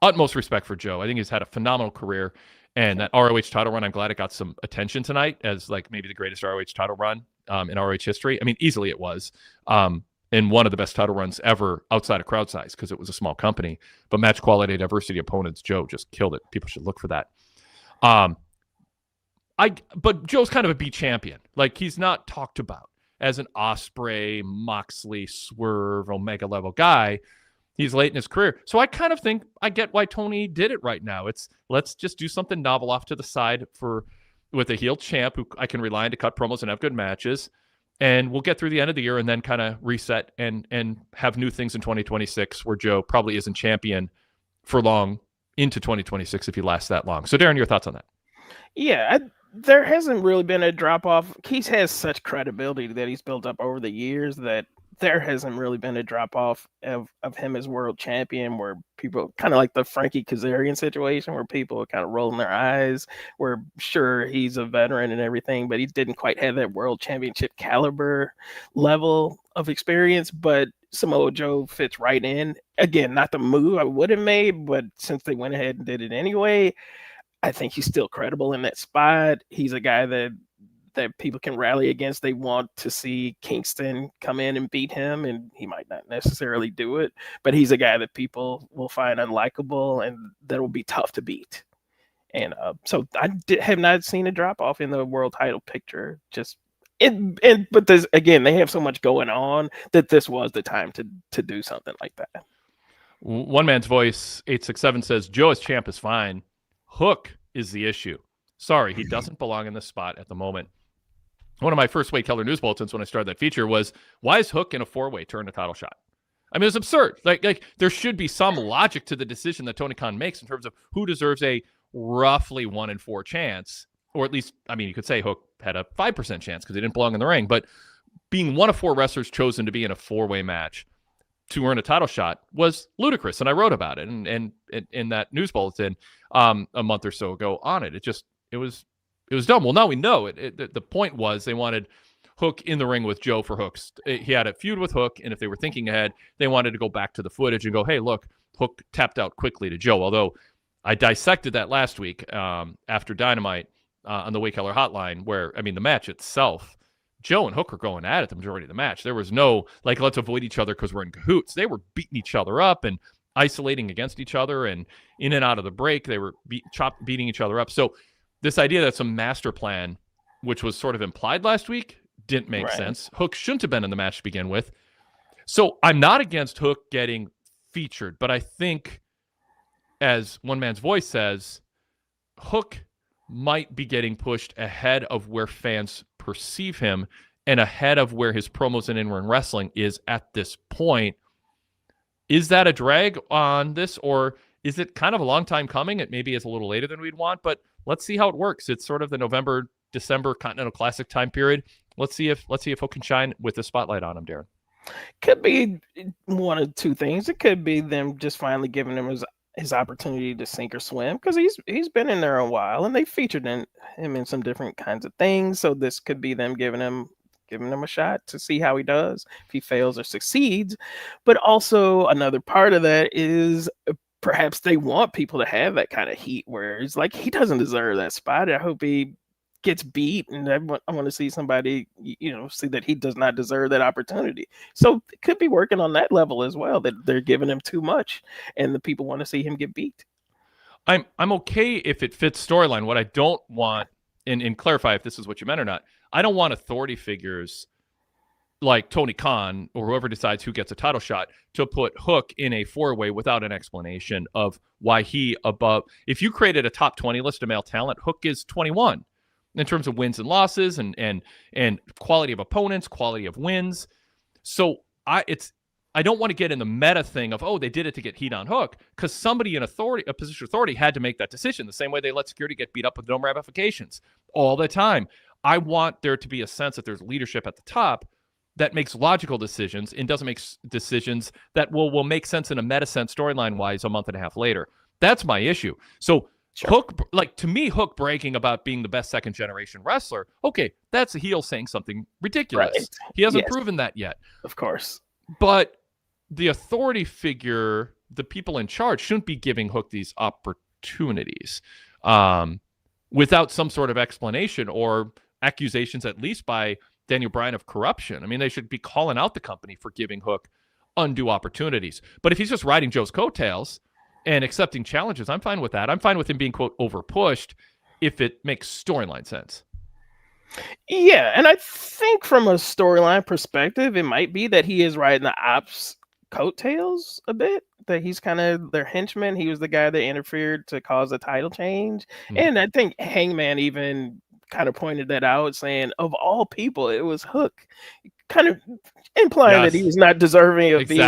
Utmost respect for Joe. I think he's had a phenomenal career. And that ROH title run, I'm glad it got some attention tonight as like maybe the greatest ROH title run in ROH history. I mean, easily it was. And one of the best title runs ever outside of crowd size because it was a small company. But match quality, diversity, opponents, Joe just killed it. People should look for that. But Joe's kind of a B champion. Like, he's not talked about as an Ospreay, Moxley, Swerve, Omega level guy. He's late in his career. So I kind of think I get why Tony did it right now. It's let's just do something novel off to the side with a heel champ who I can rely on to cut promos and have good matches. And we'll get through the end of the year and then kind of reset and have new things in 2026 where Joe probably isn't champion for long into 2026 if he lasts that long. So Darrin, your thoughts on that? Yeah, there hasn't really been a drop off. He has such credibility that he's built up over the years that there hasn't really been a drop off of him as world champion where people kind of like the Frankie Kazarian situation where people are kind of rolling their eyes. We're sure he's a veteran and everything, but he didn't quite have that world championship caliber level of experience. But Samoa Joe fits right in. Again, not the move I would have made, but since they went ahead and did it anyway, I think he's still credible in that spot. He's a guy that people can rally against. They want to see Kingston come in and beat him, and he might not necessarily do it, but he's a guy that people will find unlikable and that will be tough to beat. And so I have not seen a drop off in the world title picture. But there's, again, they have so much going on that this was the time to do something like that. One Man's Voice 867 says Joe as champ is fine. Hook is the issue. Sorry, he doesn't belong in this spot at the moment. One of my first Wade Keller news bulletins when I started that feature was, why is Hook in a four-way turn a title shot? I mean, it's absurd. Like there should be some logic to the decision that Tony Khan makes in terms of who deserves a roughly 1 in 4 chance, or at least, I mean, you could say Hook had a 5% chance because he didn't belong in the ring, but being one of 4 wrestlers chosen to be in a 4-way match to earn a title shot was ludicrous, and I wrote about it and in that news bulletin a month or so ago on it. It was dumb. Well, now we know it. The point was they wanted Hook in the ring with Joe for Hooks. He had a feud with Hook, and if they were thinking ahead, they wanted to go back to the footage and go, hey, look, Hook tapped out quickly to Joe. Although I dissected that last week after Dynamite on the Wade Keller hotline where, I mean, the match itself, Joe and Hook were going at it the majority of the match. There was no, like, let's avoid each other because we're in cahoots. They were beating each other up and isolating against each other, and in and out of the break, they were beating each other up. So this idea that some master plan, which was sort of implied last week, didn't make sense. Hook shouldn't have been in the match to begin with. So I'm not against Hook getting featured, but I think, as One Man's Voice says, Hook might be getting pushed ahead of where fans perceive him and ahead of where his promos and in-ring wrestling is at this point. Is that a drag on this, or is it kind of a long time coming? It maybe is a little later than we'd want, but let's see how it works. It's sort of the November, December Continental Classic time period. Let's see if Hook can shine with the spotlight on him, Darrin. Could be one of two things. It could be them just finally giving him his opportunity to sink or swim, because he's been in there a while and they featured him in some different kinds of things. So this could be them giving him a shot to see how he does, if he fails or succeeds. But also another part of that is perhaps they want people to have that kind of heat where it's like, he doesn't deserve that spot. I hope he gets beat, and I want to see somebody, see that he does not deserve that opportunity. So it could be working on that level as well, that they're giving him too much and the people want to see him get beat. I'm okay if it fits storyline. What I don't want, and clarify if this is what you meant or not, I don't want authority figures like Tony Khan or whoever decides who gets a title shot to put Hook in a 4-way without an explanation of why he above. If you created a top 20 list of male talent, Hook is 21 in terms of wins and losses and quality of opponents, quality of wins. So I don't want to get in the meta thing of, oh, they did it to get heat on Hook, because somebody in authority, a position of authority, had to make that decision. The same way they let security get beat up with no ramifications all the time. I want there to be a sense that there's leadership at the top that makes logical decisions and doesn't make decisions that will make sense in a meta sense storyline wise a month and a half later. That's my issue. So Hook, like, to me, Hook bragging about being the best second generation wrestler, okay, that's a heel saying something ridiculous. Right. He hasn't proven that yet. Of course. But the authority figure, the people in charge, shouldn't be giving Hook these opportunities without some sort of explanation or accusations, at least by Daniel Bryan, of corruption. I mean, they should be calling out the company for giving Hook undue opportunities. But if he's just riding Joe's coattails and accepting challenges, I'm fine with that. I'm fine with him being, quote, over-pushed if it makes storyline sense. Yeah, and I think from a storyline perspective, it might be that he is riding the ops coattails a bit, that he's kind of their henchman. He was the guy that interfered to cause a title change. And I think Hangman even kind of pointed that out, saying of all people, it was Hook, kind of implying that he was not deserving of being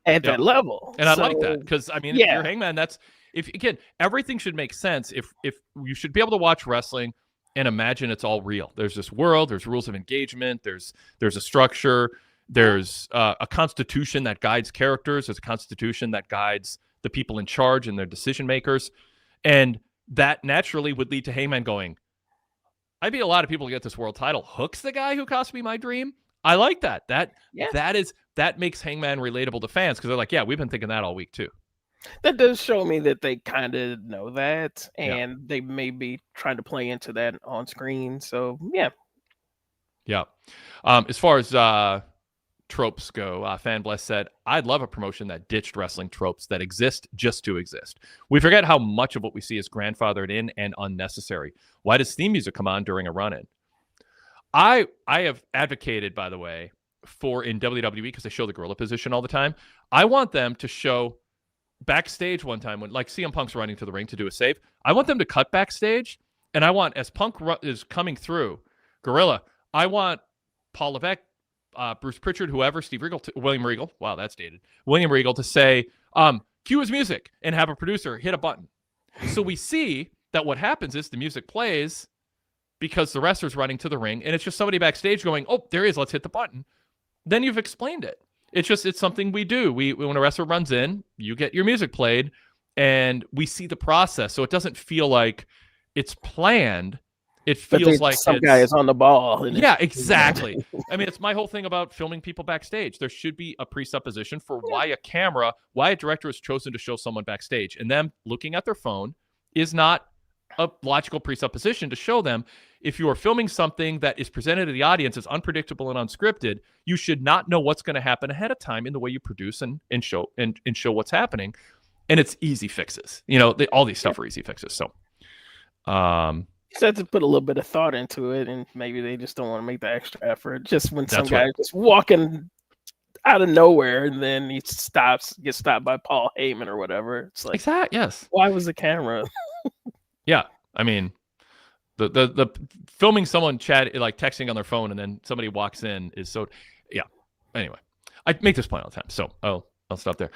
at that level. And I like that, because I mean, if you're Hangman, that's, if again, everything should make sense. If you should be able to watch wrestling and imagine it's all real. There's this world, there's rules of engagement, there's a structure, there's a constitution that guides characters, there's a constitution that guides the people in charge and their decision makers, and that naturally would lead to Hangman going, I beat a lot of people to get this world title. Hook's the guy who cost me my dream. I like that. That makes Hangman relatable to fans, because they're like, yeah, we've been thinking that all week too. That does show me that they kind of know that, and they may be trying to play into that on screen. So yeah. As far as tropes go, FanBless said, I'd love a promotion that ditched wrestling tropes that exist just to exist. We forget how much of what we see is grandfathered in and unnecessary. Why does theme music come on during a run-in? I have advocated, by the way, for in WWE, because they show the gorilla position all the time, I want them to show backstage one time when, like, CM Punk's running to the ring to do a save. I want them to cut backstage, and I want, as Punk is coming through gorilla, I want Paul Levesque, Bruce Pritchard, whoever, Steve Regal, William Regal, wow, that's dated, William Regal, to say, cue his music, and have a producer hit a button. So we see that what happens is the music plays because the wrestler's running to the ring, and it's just somebody backstage going, oh, there he is, let's hit the button. Then you've explained it. It's something we do. When a wrestler runs in, you get your music played, and we see the process. So it doesn't feel like it's planned. It feels like some guy is on the ball. Yeah, exactly. I mean, it's my whole thing about filming people backstage. There should be a presupposition for why a director has chosen to show someone backstage. And them looking at their phone is not a logical presupposition to show them. If you are filming something that is presented to the audience as unpredictable and unscripted, you should not know what's going to happen ahead of time in the way you produce and show what's happening. And it's easy fixes. All these stuff are easy fixes. So, just have to put a little bit of thought into it, and maybe they just don't want to make the extra effort. Just when some guy just walking out of nowhere, and then he gets stopped by Paul Heyman or whatever. It's like, yes. Why was the camera? Yeah, I mean, the filming someone like texting on their phone, and then somebody walks in is so. Yeah. Anyway, I make this point all the time, so I'll stop there.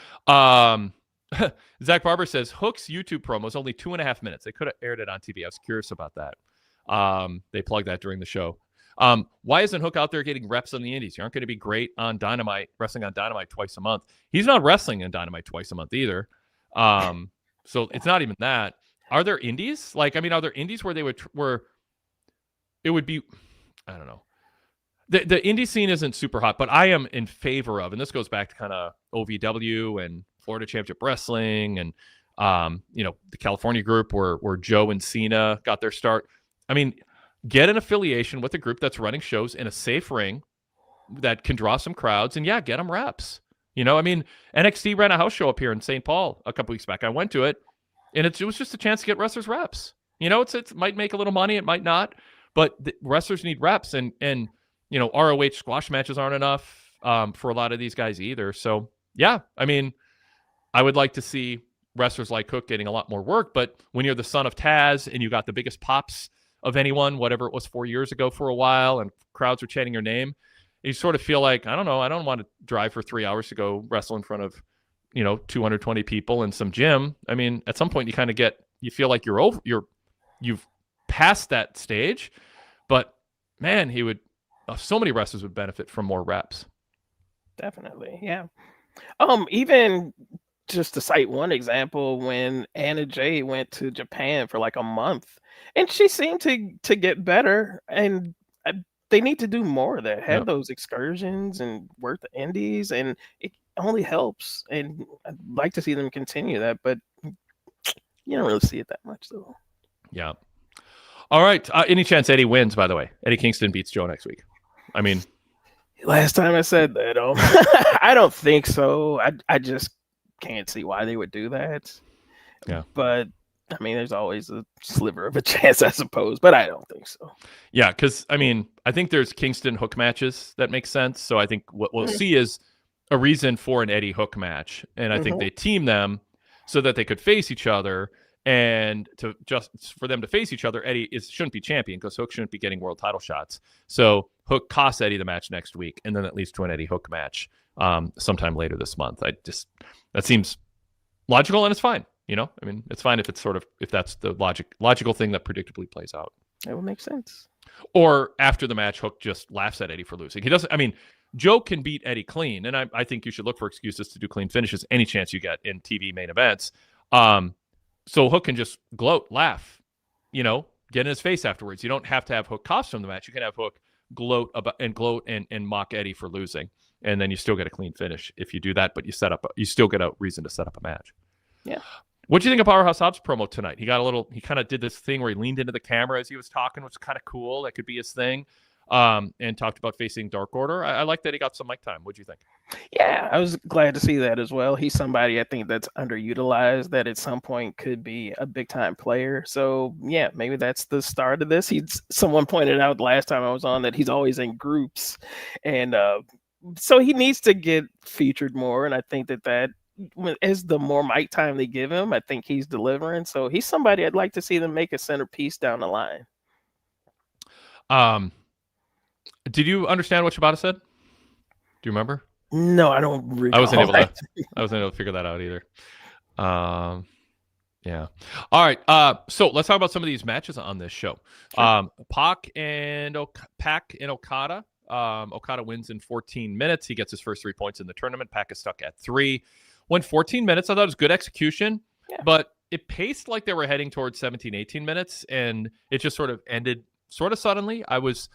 Zach Barber says Hook's YouTube promo is only 2.5 minutes. They could have aired it on TV. I was curious about that. They plugged that during the show. Why isn't Hook out there getting reps on the indies? You aren't going to be great on Dynamite, wrestling on Dynamite twice a month. He's not wrestling in Dynamite twice a month either. So it's not even that. Are there indies? Are there indies where it would be, I don't know. The indie scene isn't super hot, but I am in favor of, and this goes back to kind of OVW and Florida Championship Wrestling and, the California group where Joe and Cena got their start. I mean, get an affiliation with a group that's running shows in a safe ring that can draw some crowds, and get them reps. NXT ran a house show up here in St. Paul a couple weeks back. I went to it, and it was just a chance to get wrestlers reps. It might make a little money, it might not, but the wrestlers need reps, and ROH squash matches aren't enough for a lot of these guys either. So, I would like to see wrestlers like Hook getting a lot more work, but when you're the son of Taz and you got the biggest pops of anyone, whatever it was 4 years ago for a while, and crowds were chanting your name, you sort of feel like, I don't know, I don't want to drive for 3 hours to go wrestle in front of, 220 people in some gym. I mean, at some point you feel like you've passed that stage, but man, so many wrestlers would benefit from more reps. Definitely. Yeah. Even just to cite one example, when Anna Jay went to Japan for like a month, and she seemed to get better, and they need to do more of that. Have those excursions and work the indies, and it only helps. And I'd like to see them continue that, but you don't really see it that much, though. Yeah. All right. Any chance Eddie wins? By the way, Eddie Kingston beats Joe next week. I mean, last time I said that, I don't think so. I just can't see why they would do that. Yeah. But I mean, there's always a sliver of a chance, I suppose, but I don't think so. Yeah, because I mean, I think there's Kingston Hook matches that make sense. So I think what we'll see is a reason for an Eddie Hook match, and I think they team them so that they could face each other, and for them to face each other, Eddie shouldn't be champion because Hook shouldn't be getting world title shots. So Hook costs Eddie the match next week, and then it leads to an Eddie Hook match sometime later this month. That seems logical, and it's fine. I mean, it's fine if that's the logical thing that predictably plays out. That would make sense. Or after the match, Hook just laughs at Eddie for losing. He doesn't. I mean, Joe can beat Eddie clean, and I think you should look for excuses to do clean finishes any chance you get in TV main events. So Hook can just gloat, laugh, get in his face afterwards. You don't have to have Hook cost him the match. You can have Hook gloat and mock Eddie for losing, and then you still get a clean finish if you do that. But you still get a reason to set up a match. Yeah. What do you think of Powerhouse Hobbs promo tonight? He kind of did this thing where he leaned into the camera as he was talking, which was kind of cool. That could be his thing. And talked about facing Dark Order. I like that he got some mic time. What do you think? Yeah, I was glad to see that as well. He's somebody I think that's underutilized, that at some point could be a big time player. So yeah, maybe that's the start of this. Someone pointed out last time I was on that he's always in groups, and so he needs to get featured more. And I think that as the more mic time they give him, I think he's delivering. So he's somebody I'd like to see them make a centerpiece down the line. Did you understand what Shibata said? Do you remember? No, I don't recall. I wasn't able to figure that out either. Yeah. All right. So let's talk about some of these matches on this show. Sure. Pac and Okada. Okada wins in 14 minutes. He gets his first 3 points in the tournament. Pac is stuck at 3. Went 14 minutes. I thought it was good execution, but it paced like they were heading towards 17, 18 minutes, and it just sort of ended sort of suddenly. I was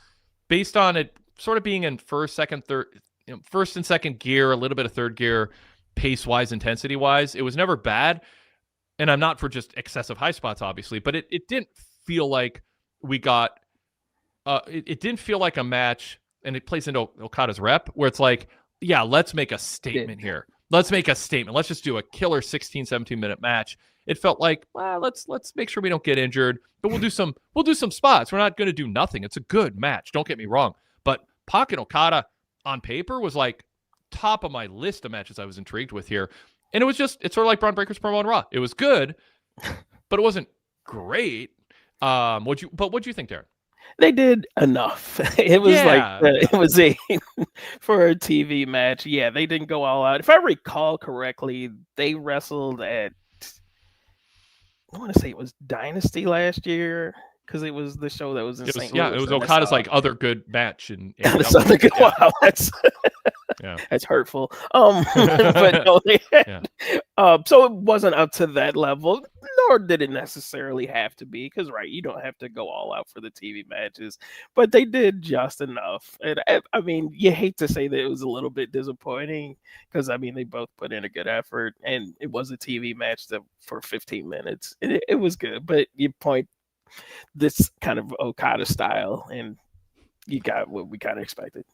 based on it sort of being in first and second gear, a little bit of third gear, pace-wise, intensity-wise. It was never bad, and I'm not for just excessive high spots, obviously, but it didn't feel like we got it didn't feel like a match, and it plays into Okada's rep, where it's like, yeah, let's make a statement here. Let's make a statement. Let's just do a killer 16, 17-minute match. It felt like, well, let's make sure we don't get injured, but we'll do some spots. We're not going to do nothing. It's a good match. Don't get me wrong. But Pac and Okada on paper was like top of my list of matches I was intrigued with here. And it's sort of like Braun Breaker's promo on Raw. It was good, but it wasn't great. What'd you think, Darrin? They did enough. It was it was for a TV match. Yeah, they didn't go all out. If I recall correctly, they wrestled at, I want to say it was Dynasty last year, because it was the show that was in St. Louis. Yeah, it was Okada's other good match. That's that's hurtful. But no, so it wasn't up to that level, nor did it necessarily have to be, because you don't have to go all out for the TV matches, but they did just enough. And I mean, you hate to say that it was a little bit disappointing, because I mean, they both put in a good effort, and it was a TV match for 15 minutes. It was good, but you point this kind of Okada style, and you got what we kind of expected.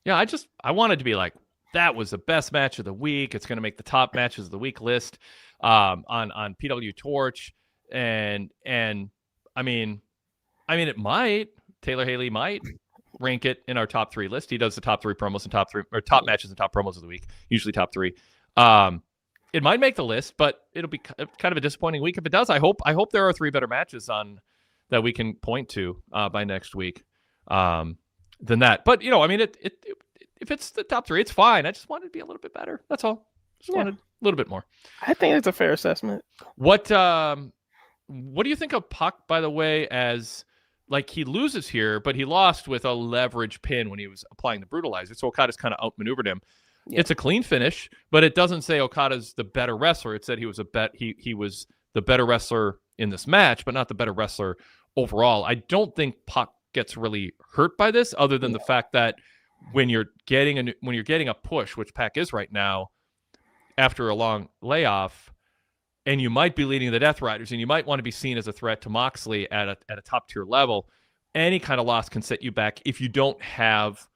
Yeah, I wanted to be like, that was the best match of the week. It's going to make the top matches of the week list on PWTorch, and I mean it might. Taylor Haley might rank it in our top 3 list. He does the top 3 promos and top matches and top promos of the week, usually top 3. It might make the list, but it'll be kind of a disappointing week if it does. I hope there are 3 better matches on that we can point to by next week than that. But I mean, if it's the top 3, it's fine. I just wanted to be a little bit better. That's all. Just wanted a little bit more. I think it's a fair assessment. What do you think of Puck, by the way, as like he loses here, but he lost with a leverage pin when he was applying the brutalizer. So Okada's kind of outmaneuvered him. Yeah. It's a clean finish, but it doesn't say Okada's the better wrestler. It said he was he was the better wrestler in this match, but not the better wrestler overall. I don't think Puck gets really hurt by this, other than the fact that when you're getting a push, which Pac is right now, after a long layoff, and you might be leading the Death Riders, and you might want to be seen as a threat to Moxley at a top tier level, any kind of loss can set you back if you don't have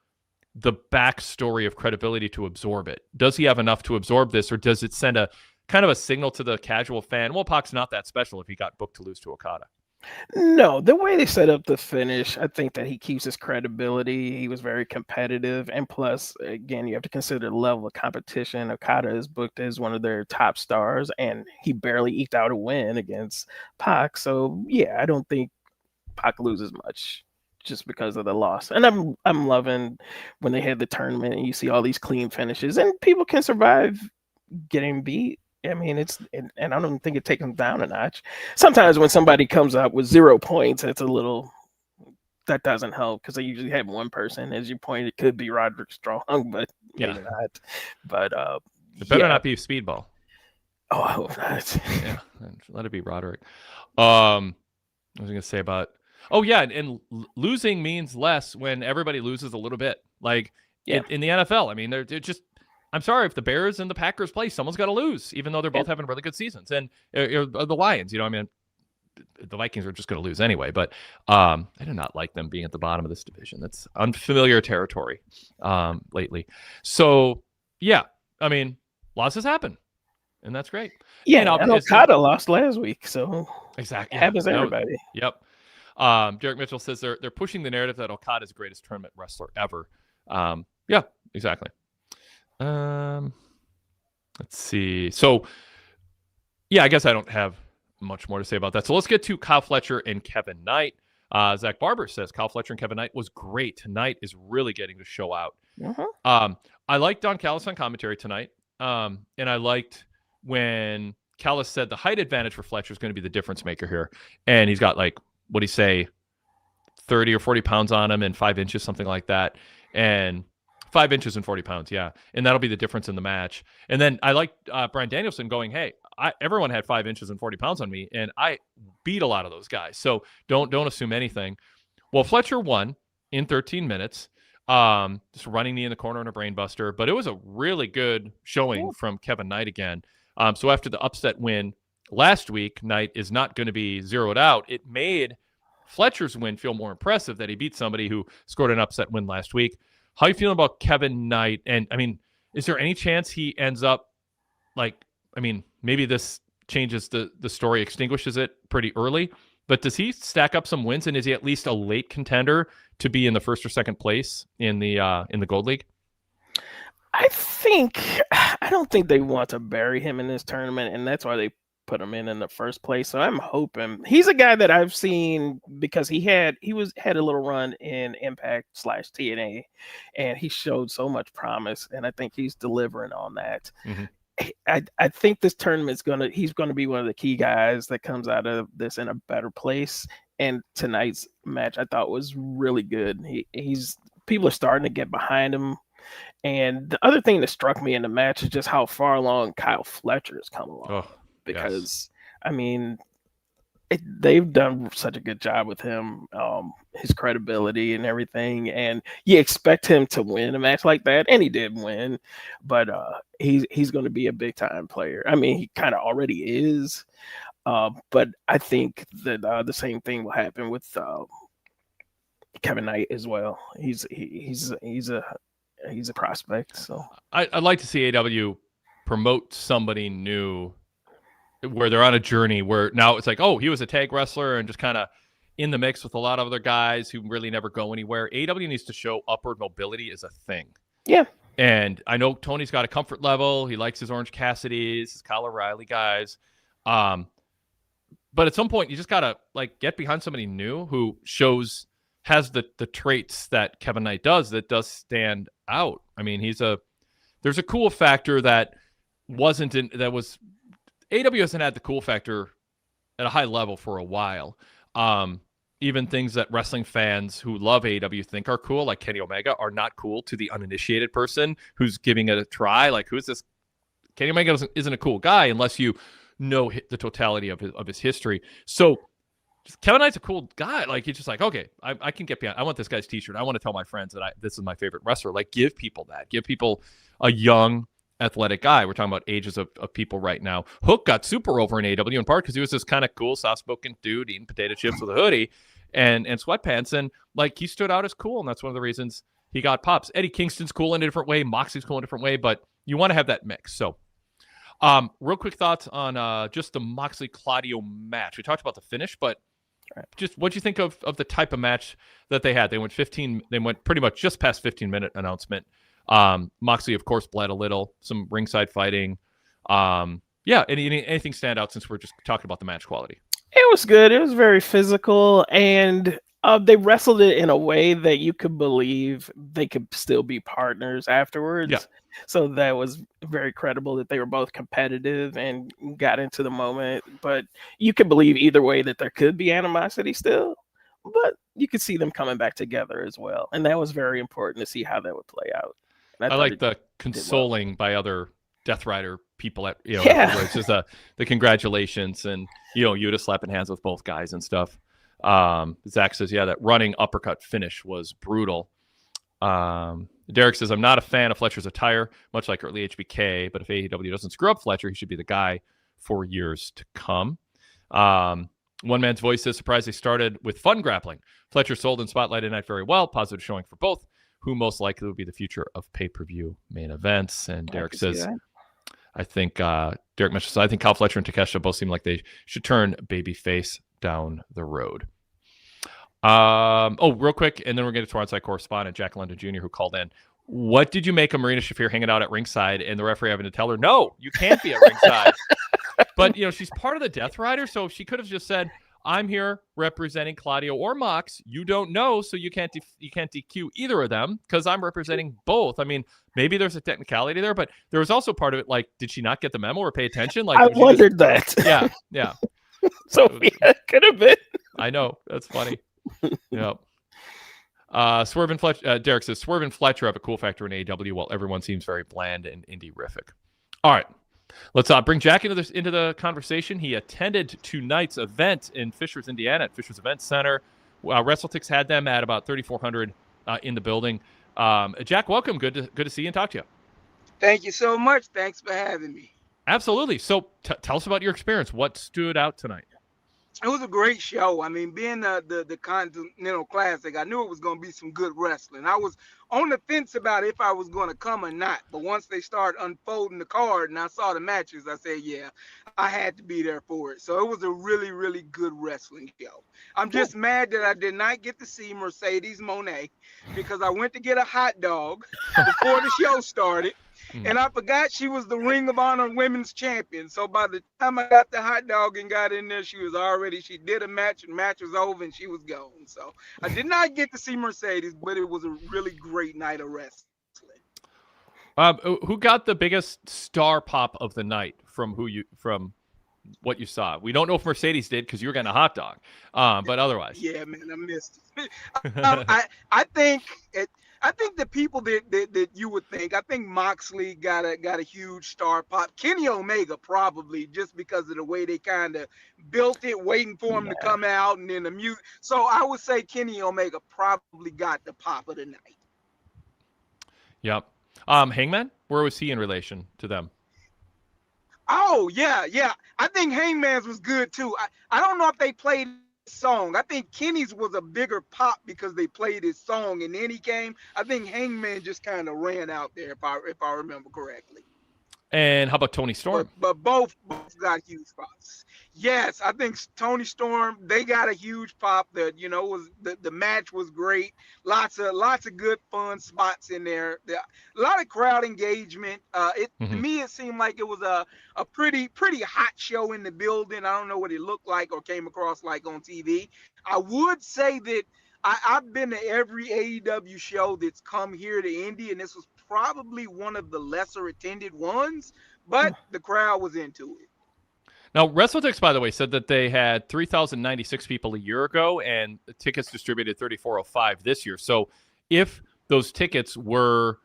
the backstory of credibility to absorb it. Does he have enough to absorb this, or does it send a kind of a signal to the casual fan? Well, Pac's not that special if he got booked to lose to Okada. No, the way they set up the finish, I think that he keeps his credibility. He was very competitive. And plus, again, you have to consider the level of competition. Okada is booked as one of their top stars, and he barely eked out a win against Pac. So, yeah, I don't think Pac loses much just because of the loss. And I'm loving when they had the tournament and you see all these clean finishes, and people can survive getting beat. I mean, and I don't think it takes them down a notch. Sometimes when somebody comes up with 0 points, it's a little, that doesn't help, because they usually have one person. As you pointed, it could be Roderick Strong, but maybe not. But it better not be Speedball. Oh, I hope not. Yeah, let it be Roderick. I was going to say about, and losing means less when everybody loses a little bit. Like in the NFL, I mean, they're just, I'm sorry, if the Bears and the Packers play, someone's got to lose, even though they're both having really good seasons. And the Lions, I mean, the Vikings are just going to lose anyway. But I do not like them being at the bottom of this division. That's unfamiliar territory lately. So, yeah, I mean, losses happen, and that's great. Yeah, and Okada lost last week, so exactly, it happens to everybody. Yep. Derek Mitchell says they're pushing the narrative that Okada is the greatest tournament wrestler ever. Yeah, exactly. Let's see. So, yeah, I guess I don't have much more to say about that. So let's get to Kyle Fletcher and Kevin Knight. Zach Barber says Kyle Fletcher and Kevin Knight was great. Knight is really getting to show out. I liked Don Callis on commentary tonight. And I liked when Callis said the height advantage for Fletcher is going to be the difference maker here. And he's got, like, what do you say, 30 or 40 pounds on him and 5 inches, something like that. And 5 inches and 40 pounds, yeah. And that'll be the difference in the match. And then I like Bryan Danielson going, hey, everyone had 5 inches and 40 pounds on me, and I beat a lot of those guys. So don't assume anything. Well, Fletcher won in 13 minutes, just running knee in the corner and a brain buster. But it was a really good showing from Kevin Knight again. So after the upset win last week, Knight is not going to be zeroed out. It made Fletcher's win feel more impressive that he beat somebody who scored an upset win last week. How are you feeling about Kevin Knight? And, I mean, is there any chance he ends up, like, I mean, maybe this changes the story, extinguishes it pretty early, but does he stack up some wins, and is he at least a late contender to be in the first or second place in the Gold League? I don't think they want to bury him in this tournament, and that's why they put him in the first place. So I'm hoping he's a guy that I've seen, because he had a little run in Impact / TNA, and he showed so much promise, and I think he's delivering on that. I think this tournament's he's gonna be one of the key guys that comes out of this in a better place. And tonight's match I thought was really good. People are starting to get behind him. And the other thing that struck me in the match is just how far along Kyle Fletcher has come along. Because I mean, they've done such a good job with him, his credibility and everything, and you expect him to win a match like that, and he did win, but he's going to be a big time player. I mean, he kind of already is, but I think that the same thing will happen with Kevin Knight as well. He's a prospect. So I'd like to see AEW promote somebody new, where they're on a journey where now it's like, oh, he was a tag wrestler and just kind of in the mix with a lot of other guys who really never go anywhere. AEW needs to show upward mobility is a thing. Yeah. And I know Tony's got a comfort level. He likes his Orange Cassidy's, his Kyle O'Reilly guys. But at some point you just got to, like, get behind somebody new who has the traits that Kevin Knight does, that does stand out. I mean, there's a cool factor that was AEW hasn't had the cool factor at a high level for a while. Even things that wrestling fans who love AEW think are cool, like Kenny Omega, are not cool to the uninitiated person who's giving it a try. Like, who's this? Kenny Omega isn't a cool guy unless you know the totality of his history. So Kevin Knight's a cool guy. Like, he's just like, okay, I can get behind. I want this guy's t-shirt. I want to tell my friends that this is my favorite wrestler. Like, give people that. Give people a young, athletic guy. We're talking about ages of people right now. Hook got super over in AEW in part because he was this kind of cool, soft-spoken dude eating potato chips with a hoodie and sweatpants. And, like, he stood out as cool, and that's one of the reasons he got pops. Eddie Kingston's cool in a different way. Moxley's cool in a different way, but you want to have that mix. So, real quick thoughts on just the Moxley-Claudio match. We talked about the finish, but just what do you think of the type of match that they had? They went pretty much just past 15-minute announcement. Moxley, of course, bled a little, some ringside fighting. Anything stand out since we're just talking about the match quality? It was good. It was very physical, and they wrestled it in a way that you could believe they could still be partners afterwards. Yeah. So that was very credible that they were both competitive and got into the moment. But you could believe either way that there could be animosity still, but you could see them coming back together as well. And that was very important to see how that would play out. I like the consoling by other Death Rider people at it's just the congratulations and Yuta slapping hands with both guys and stuff. Zach says, yeah, that running uppercut finish was brutal. Derek says, I'm not a fan of Fletcher's attire, much like early HBK, but if AEW doesn't screw up Fletcher, he should be the guy for years to come. One man's voice says, surprised they started with fun grappling. Fletcher sold in Spotlight tonight very well. Positive showing for both, who most likely will be the future of pay-per-view main events. And Derek says, I think Derek mentions, I think Kyle Fletcher and Takeshita both seem like they should turn babyface down the road. Real quick, and then we're going to our on-site correspondent, Jack London Jr., who called in. What did you make of Marina Shafir hanging out at ringside and the referee having to tell her, no, you can't be at ringside? But, she's part of the Death Rider, so she could have just said, I'm here representing Claudio or Mox. You don't know, so you can't DQ either of them because I'm representing both. I mean, maybe there's a technicality there, but there was also part of it, like, did she not get the memo or pay attention? Like, I wondered that. Yeah. So yeah, could have been. I know. That's funny. Yep. Swerve and Fletcher. Derek says Swerve and Fletcher have a cool factor in AEW, while everyone seems very bland and indie-rific. All right, let's bring Jack into the conversation. He attended tonight's event in Fishers, Indiana, at Fishers Event Center. WrestleTix had them at about 3,400 in the building. Jack, welcome. Good to see you and talk to you. Thank you so much. Thanks for having me. Absolutely. So tell us about your experience. What stood out tonight? It was a great show. I mean, being the Continental Classic, I knew it was going to be some good wrestling. I was on the fence about if I was going to come or not. But once they started unfolding the card and I saw the matches, I said, yeah, I had to be there for it. So it was a really, really good wrestling show. I'm just mad that I did not get to see Mercedes Moné because I went to get a hot dog before the show started. And I forgot she was the Ring of Honor Women's Champion. So by the time I got the hot dog and got in there, she did a match and match was over and she was gone. So I did not get to see Mercedes, but it was a really great night of wrestling. Who got the biggest star pop of the night from what you saw? We don't know if Mercedes did because you were getting a hot dog, but otherwise. Yeah, man, I missed it. I think the people that you would think. I think Moxley got a huge star pop. Kenny Omega probably just because of the way they kind of built it, waiting for him to come out, and then the music. So I would say Kenny Omega probably got the pop of the night. Yep. Hangman, where was he in relation to them? Oh yeah. I think Hangman's was good too. I don't know if they played song. I think Kenny's was a bigger pop because they played his song and then he came. I think Hangman just kind of ran out there if I remember correctly. And how about Tony Storm? But both got huge pops. Yes, I think Tony Storm, they got a huge pop. That was the match was great. Lots of good fun spots in there. A lot of crowd engagement. To me it seemed like it was a pretty hot show in the building. I don't know what it looked like or came across like on TV. I would say that I've been to every AEW show that's come here to Indy, and this was probably one of the lesser attended ones, but the crowd was into it. Now, WrestleTix, by the way, said that they had 3,096 people a year ago, and tickets distributed 3,405 this year. So if those tickets were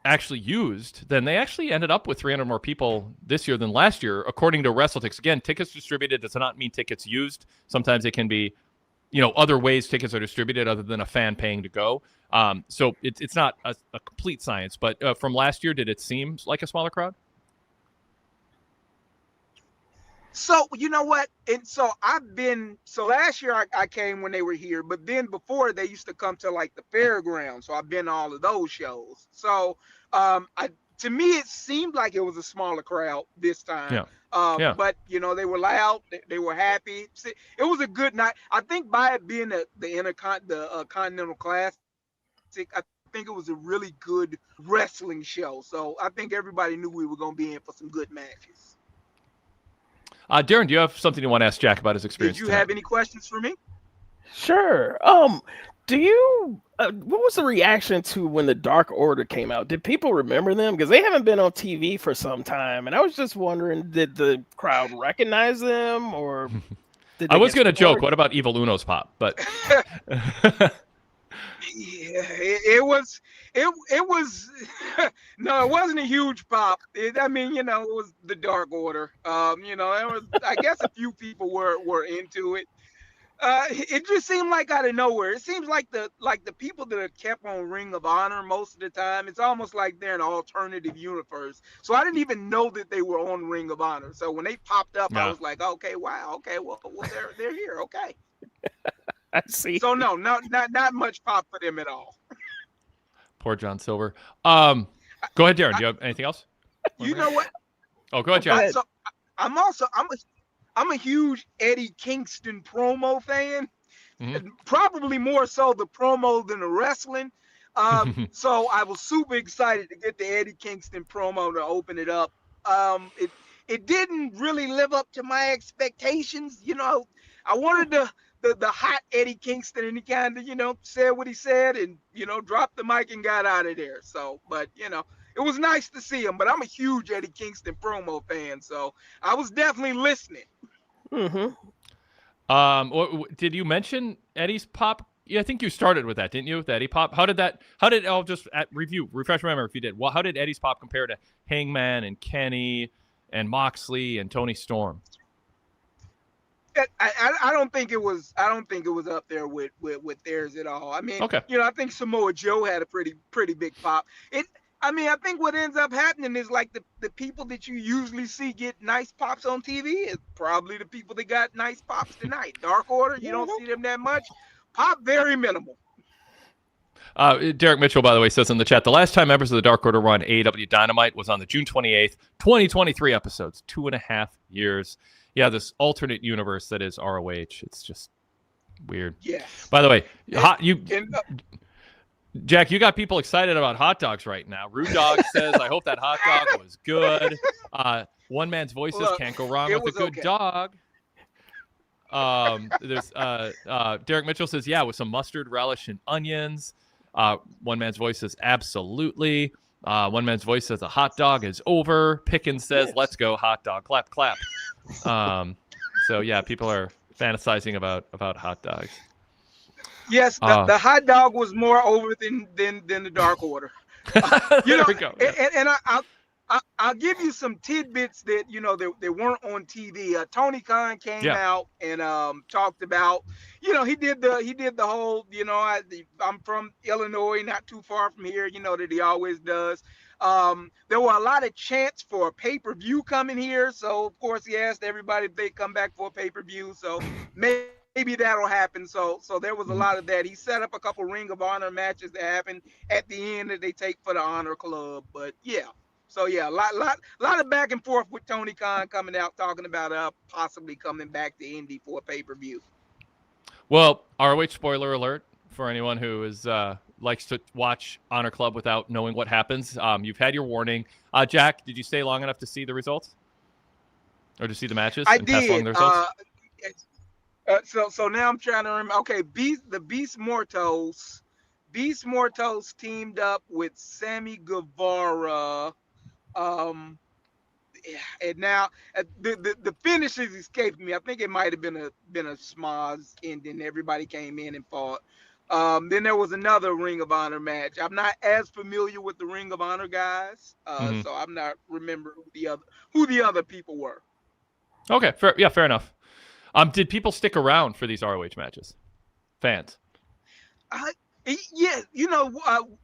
actually used, then they actually ended up with 300 more people this year than last year, according to WrestleTix. Again, tickets distributed does not mean tickets used. Sometimes it can be, other ways tickets are distributed other than a fan paying to go. So it's not a complete science. But from last year, did it seem like a smaller crowd? So, you know what? And so last year I came when they were here, but then before they used to come to like the fairgrounds. So I've been to all of those shows. So to me, it seemed like it was a smaller crowd this time. Yeah. But, they were loud. They were happy. It was a good night. I think by it being the Continental Classic, I think it was a really good wrestling show. So I think everybody knew we were going to be in for some good matches. Darrin, do you have something you want to ask Jack about his experience? Did you have any questions for me? Sure. Do you? What was the reaction to when the Dark Order came out? Did people remember them? Because they haven't been on TV for some time, and I was just wondering, did the crowd recognize them, or? I was going to joke. What about Evil Uno's pop? But yeah, it was. No, it wasn't a huge pop. It was the Dark Order. I guess a few people were into it. It just seemed like out of nowhere. It seems like the people that are kept on Ring of Honor most of the time, it's almost like they're in an alternative universe. So I didn't even know that they were on Ring of Honor. So when they popped up, I was like, okay, wow, okay, well they're here, okay. I see. So no, not much pop for them at all. Poor John Silver. Go ahead, Darrin. Do you have anything else? You know what? Oh, go ahead, Jack. So I'm a huge Eddie Kingston promo fan. Mm-hmm. Probably more so the promo than the wrestling. So I was super excited to get the Eddie Kingston promo to open it up. It didn't really live up to my expectations. I wanted the hot Eddie Kingston, and he kind of, said what he said and, dropped the mic and got out of there. So, but, it was nice to see him, but I'm a huge Eddie Kingston promo fan. So I was definitely listening. Mm-hmm. Did you mention Eddie's pop? Yeah, I think you started with that, didn't you? With Eddie pop. How did I'll just refresh my memory if you did. Well, how did Eddie's pop compare to Hangman and Kenny and Moxley and Tony Storm? I don't think it was up there with theirs at all. I mean, okay. I think Samoa Joe had a pretty big pop. I think what ends up happening is like the people that you usually see get nice pops on TV is probably the people that got nice pops tonight. Dark Order, you don't see them that much. Pop very minimal. Derek Mitchell, by the way, says in the chat, the last time members of the Dark Order were on AEW Dynamite was on the June 28th, 2023 episodes, 2.5 years. Yeah, this alternate universe that is ROH. It's just weird. Yeah. By the way, Jack, you got people excited about hot dogs right now. Rude Dog says, I hope that hot dog was good. One Man's Voices can't go wrong with a good dog. There's Derek Mitchell says, yeah, with some mustard, relish, and onions. One Man's Voice says, absolutely. One Man's Voice says, a hot dog is over. Pickens says, let's go hot dog. Clap, clap. So, yeah, people are fantasizing about hot dogs. Yes, the hot dog was more over than the Dark Order. There we go. And I'll give you some tidbits that they weren't on TV. Tony Khan came out and talked about, he did the whole, I'm from Illinois, not too far from here, that he always does. There were a lot of chants for a pay-per-view coming here, so of course he asked everybody if they come back for a pay-per-view. So maybe that'll happen. So there was a lot of that. He set up a couple Ring of Honor matches that happen at the end that they take for the Honor Club. But yeah. So yeah, a lot of back and forth with Tony Khan coming out talking about possibly coming back to Indy for a pay-per-view. Well, ROH spoiler alert for anyone who is likes to watch Honor Club without knowing what happens. You've had your warning. Jack, did you stay long enough to see the results? Or to see the matches? I did. Pass along the results? So now I'm trying to remember. Okay, the Beast Mortos teamed up with Sammy Guevara. Um, and now the finishes escaped me. I think it might have been a schmoz ending. Everybody came in and fought. Then there was another Ring of Honor match. I'm not as familiar with the Ring of Honor guys, so I'm not remember who the other people were. Okay, fair enough. Did people stick around for these ROH matches? Fans? Yeah,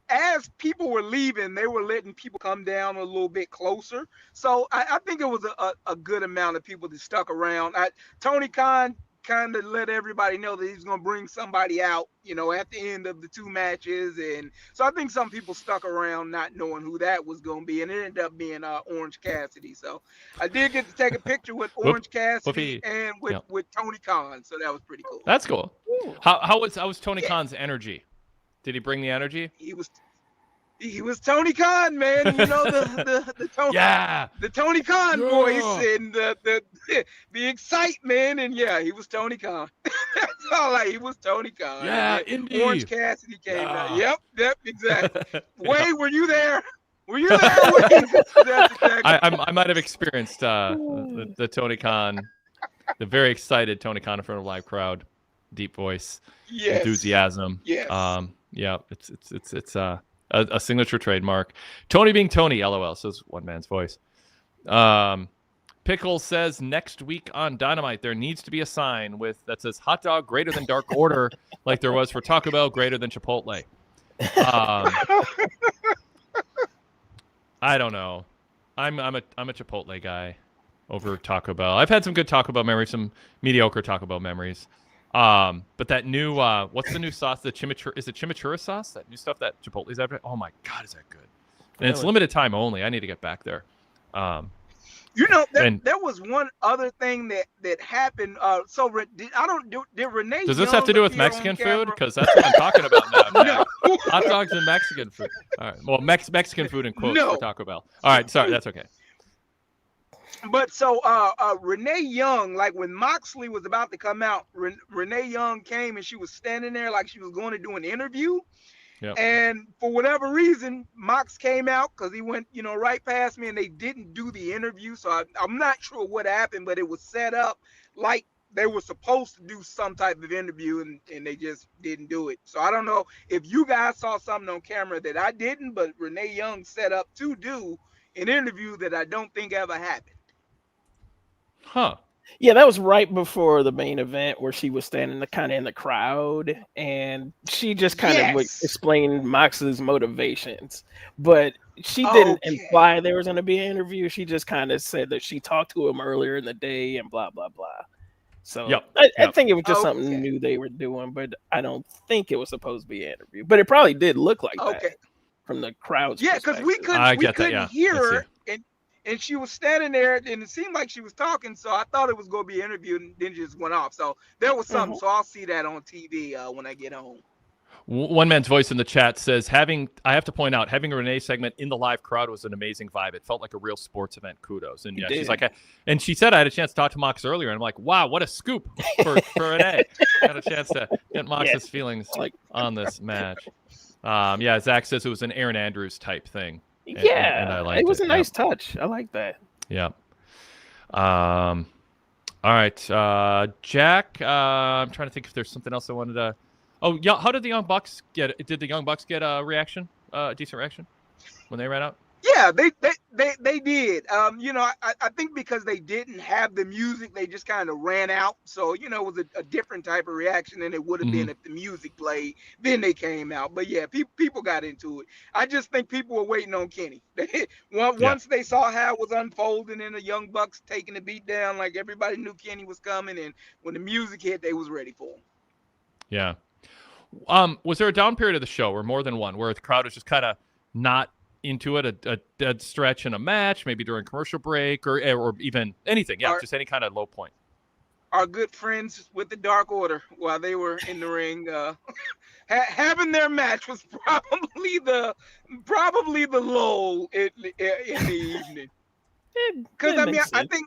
as people were leaving, they were letting people come down a little bit closer. So I think it was a good amount of people that stuck around. Tony Khan kind of let everybody know that he's going to bring somebody out, at the end of the two matches. And so I think some people stuck around not knowing who that was going to be. And it ended up being Orange Cassidy. So I did get to take a picture with Orange Cassidy and with Tony Khan. So that was pretty cool. That's cool. How was Tony Khan's energy? Did he bring the energy? He was Tony Khan, man. The Tony Khan voice and the excitement, and he was Tony Khan. That's all. He was Tony Khan. Yeah, indeed. Orange Cassidy came out. Yep, exactly. Wade, were you there? Wade? That's exactly. I might have experienced the Tony Khan, the very excited Tony Khan in front of a live crowd, deep voice, enthusiasm. Yes. It's a signature trademark. Tony being Tony, LOL, says one man's voice. Pickle says next week on Dynamite there needs to be a sign that says hot dog greater than Dark Order, like there was for Taco Bell greater than Chipotle. I don't know. I'm a Chipotle guy over Taco Bell. I've had some good Taco Bell memories, some mediocre Taco Bell memories. But that new what's the new sauce? The chimichurri, is it chimichurri sauce? That new stuff that Chipotle's after? Oh my god, is that good? And it's limited time only. I need to get back there. There was one other thing that happened. Did Renee? Does this have to do with Mexican food? Because that's what I'm talking about now. No. Hot dogs and Mexican food. All right. Well, Mexican food in quotes for Taco Bell. All right. Sorry, that's okay. But so Renee Young, like when Moxley was about to come out, Renee Young came and she was standing there like she was going to do an interview. Yep. And for whatever reason, Mox came out because he went, right past me, and they didn't do the interview. So I'm not sure what happened, but it was set up like they were supposed to do some type of interview, and they just didn't do it. So I don't know if you guys saw something on camera that I didn't, but Renee Young set up to do an interview that I don't think ever happened. Huh. Yeah, that was right before the main event where she was standing kind of in the crowd, and she just kind of explained Mox's motivations, but she didn't imply there was going to be an interview. She just kind of said that she talked to him earlier in the day and blah, blah, blah. So I think it was just something new they were doing, but I don't think it was supposed to be an interview. But it probably did look like that from the crowd's perspective. Because we couldn't hear her, and she was standing there, and it seemed like she was talking, so I thought it was going to be an interview, and then just went off. So there was something, so I'll see that on TV when I get home. One man's voice in the chat says, I have to point out, having a Renee segment in the live crowd was an amazing vibe. It felt like a real sports event. Kudos. And she's like, and she said I had a chance to talk to Mox earlier, and I'm like, wow, what a scoop for Renee. I had a chance to get Mox's feelings on this match. Zach says it was an Aaron Andrews type thing. And I liked it. It was a nice touch. I like that. Yeah. All right. Jack, I'm trying to think if there's something else I wanted to. Oh, yeah. How did the Young Bucks get? Did the Young Bucks get a reaction? A decent reaction when they ran out? Yeah, they did. I think because they didn't have the music, they just kind of ran out. So, it was a different type of reaction than it would have been if the music played. Then they came out. But yeah, people got into it. I just think people were waiting on Kenny. Once they saw how it was unfolding and the Young Bucks taking the beat down, like everybody knew Kenny was coming. And when the music hit, they was ready for him. Yeah. Was there a down period of the show, or more than one, where the crowd was just kind of not into it, a dead stretch in a match, maybe during commercial break, or even anything? Just any kind of low point. Our good friends with the Dark Order, while they were in the ring, having their match was probably the lull in the evening. Because I think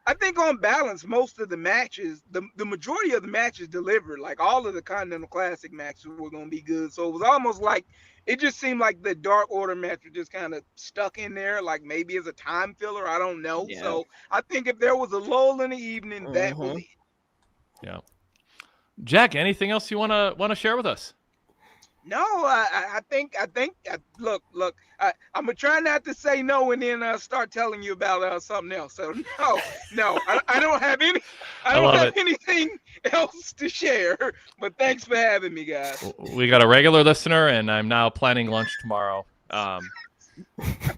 I think on balance, most of the matches, the majority of the matches delivered. Like all of the Continental Classic matches were going to be good. So it was almost like it just seemed like the Dark Order match was just kind of stuck in there, like maybe as a time filler. I don't know. Yeah. So I think if there was a lull in the evening, that was it. Yeah. Jack, anything else you want to share with us? No, I think. Look. I'm gonna try not to say no and then start telling you about something else. So no. I don't have any. I don't have anything else to share. But thanks for having me, guys. We got a regular listener, and I'm now planning lunch tomorrow.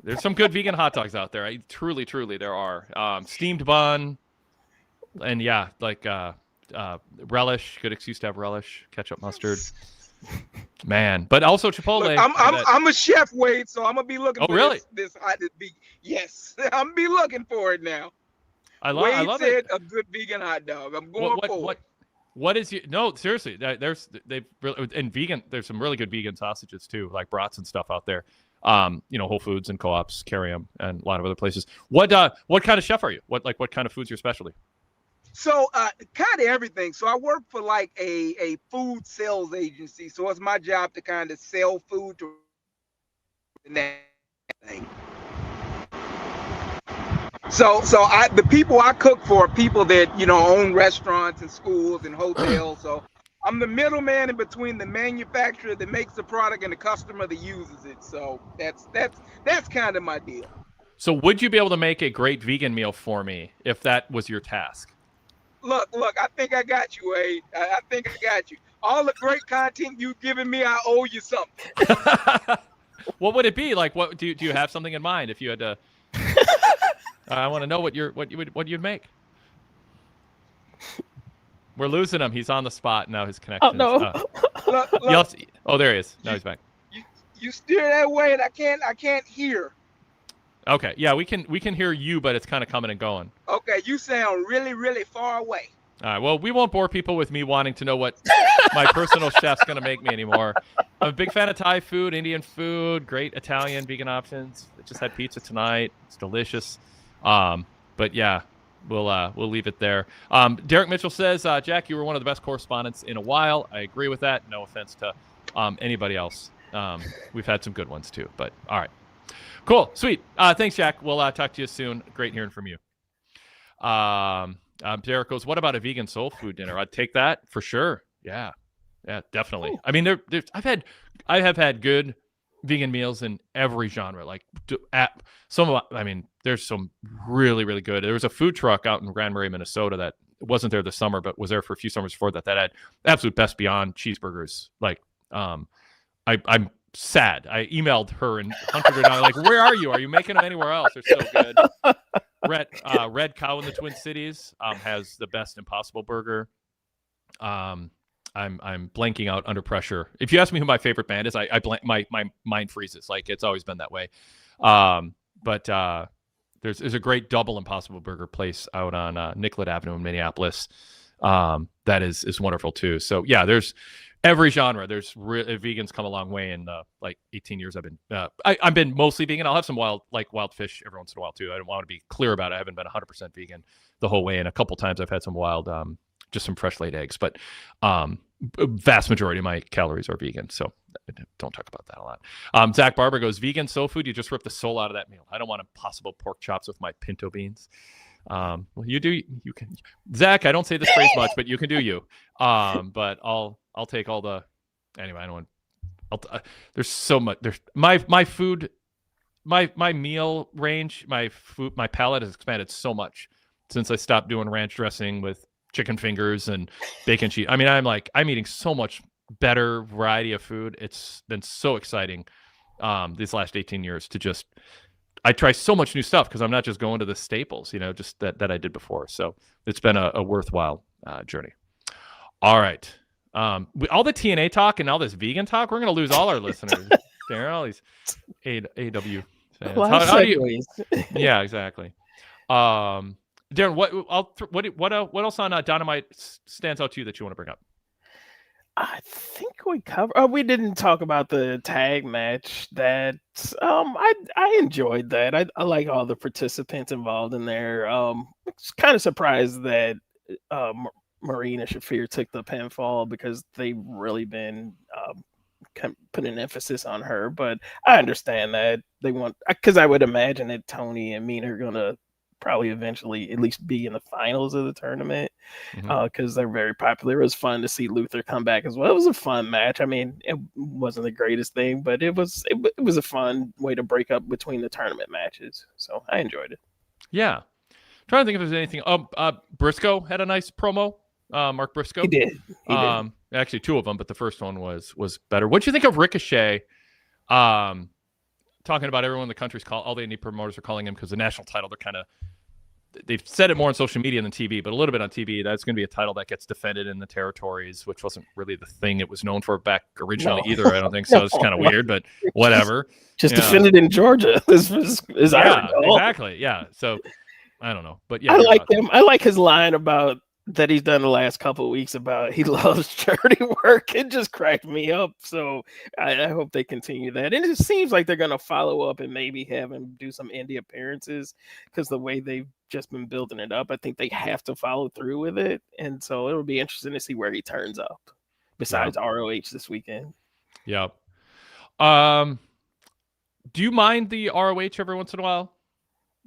There's some good vegan hot dogs out there. Truly, there are. Steamed bun, and yeah, like relish. Good excuse to have relish, ketchup, mustard. Man, but also Chipotle. Look, I'm a chef, Wade, so I'm gonna be looking. Oh, for really? This hot vegan. Yes, I'm gonna be looking for it now. I love Wade said it. A good vegan hot dog. I'm going for. What is no, seriously? They've really, and vegan. There's some really good vegan sausages too, like brats and stuff out there. Whole Foods and Co-ops carry them, and a lot of other places. What kind of chef are you? What kind of food's your specialty? So kind of everything. So I work for like a food sales agency. So it's my job to kind of sell food to that thing. So the people I cook for are people that own restaurants and schools and hotels. So I'm the middleman in between the manufacturer that makes the product and the customer that uses it. So that's kind of my deal. So would you be able to make a great vegan meal for me if that was your task? Look, I think I got you, Wade. I think I got you. All the great content you've given me, I owe you something. What would it be? Like, what do you have something in mind if you had to? I want to know what you'd make. We're losing him. He's on the spot now. His connection. Oh no! Oh, there he is. Now he's back. You steer that way, and I can't hear. Okay, yeah, we can hear you, but it's kind of coming and going. Okay, you sound really, really far away. All right, well, we won't bore people with me wanting to know what my personal chef's going to make me anymore. I'm a big fan of Thai food, Indian food, great Italian vegan options. I just had pizza tonight. It's delicious. But yeah, we'll leave it there. Derek Mitchell says, Jack, you were one of the best correspondents in a while. I agree with that. No offense to anybody else. We've had some good ones too, but all right. Cool. Sweet. Thanks, Jack. We'll talk to you soon. Great hearing from you. Derek goes, what about a vegan soul food dinner? I'd take that for sure. Yeah, definitely. Ooh. I mean, I have had good vegan meals in every genre. Like there's some really, really good. There was a food truck out in Grand Marais, Minnesota that wasn't there this summer, but was there for a few summers before that had absolute Best Beyond cheeseburgers. Like, I'm sad. I emailed her and hunted her down. Like, where are you? Are you making them anywhere else? They're so good. Red Cow in the Twin Cities has the best Impossible Burger. I'm blanking out under pressure. If you ask me who my favorite band is, I blank. My mind freezes. Like, it's always been that way. But there's a great double Impossible Burger place out on Nicollet Avenue in Minneapolis. That is wonderful too. So yeah, there's every genre. There's vegans come a long way in like 18 years. I've been mostly vegan. I'll have some wild fish every once in a while too. I want to be clear about it. I haven't been 100% vegan the whole way, and a couple times I've had some wild, just some fresh laid eggs. But vast majority of my calories are vegan, so don't talk about that a lot. Zach Barber goes, vegan soul food. You just rip the soul out of that meal. I don't want impossible pork chops with my pinto beans. Well, you can, Zach. I don't say this phrase much, but you can do you. But I'll take all the. Anyway, I don't want. There's so much. There's my food, my meal range, my palate has expanded so much since I stopped doing ranch dressing with chicken fingers and bacon cheese. I mean, I'm eating so much better variety of food. It's been so exciting these last 18 years to just. I try so much new stuff because I'm not just going to the staples, just that I did before. So it's been a worthwhile journey. All right. All the TNA talk and all this vegan talk, we're going to lose all our listeners. Darrin, all these AEW fans. How do you... Yeah, exactly. Darrin, what else on Dynamite stands out to you that you want to bring up? I think we covered. Oh, we didn't talk about the tag match. That I enjoyed that. I like all the participants involved in there. It's kind of surprised that Marine and Shafir took the pinfall because they've really been putting an emphasis on her. But I understand that they want, because I would imagine that Tony and Mina are gonna probably eventually at least be in the finals of the tournament because they're very popular. It was fun to see Luther come back as well. It was a fun match. I mean, it wasn't the greatest thing, but it was a fun way to break up between the tournament matches. So I enjoyed it. Yeah. Trying to think if there's anything. Briscoe had a nice promo. Mark Briscoe. He did. Actually, two of them, but the first one was better. What do you think of Ricochet? Talking about everyone in the country's all the indie promoters are calling him because the national title, they've said it more on social media than TV, but a little bit on TV. That's going to be a title that gets defended in the territories, which wasn't really the thing it was known for back originally either. I don't think so. It's kind of weird, but whatever. Just defended in Georgia. Is exactly. Yeah. So I don't know, but yeah, I like him. I like his line about that he's done the last couple of weeks about he loves charity work. It just cracked me up. So I hope they continue that. And it seems like they're going to follow up and maybe have him do some indie appearances because the way they've just been building it up, I think they have to follow through with it. And so it'll be interesting to see where he turns up besides ROH this weekend. Yeah. Do you mind the ROH every once in a while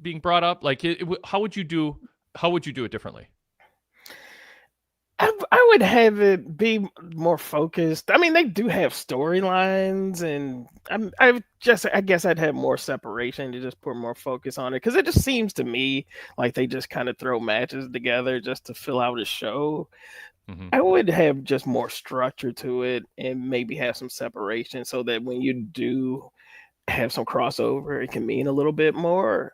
being brought up? Like, how would you do it differently? I would have it be more focused. I mean, they do have storylines, and I guess I'd have more separation to just put more focus on it because it just seems to me like they just kind of throw matches together just to fill out a show. I would have just more structure to it and maybe have some separation so that when you do have some crossover, it can mean a little bit more.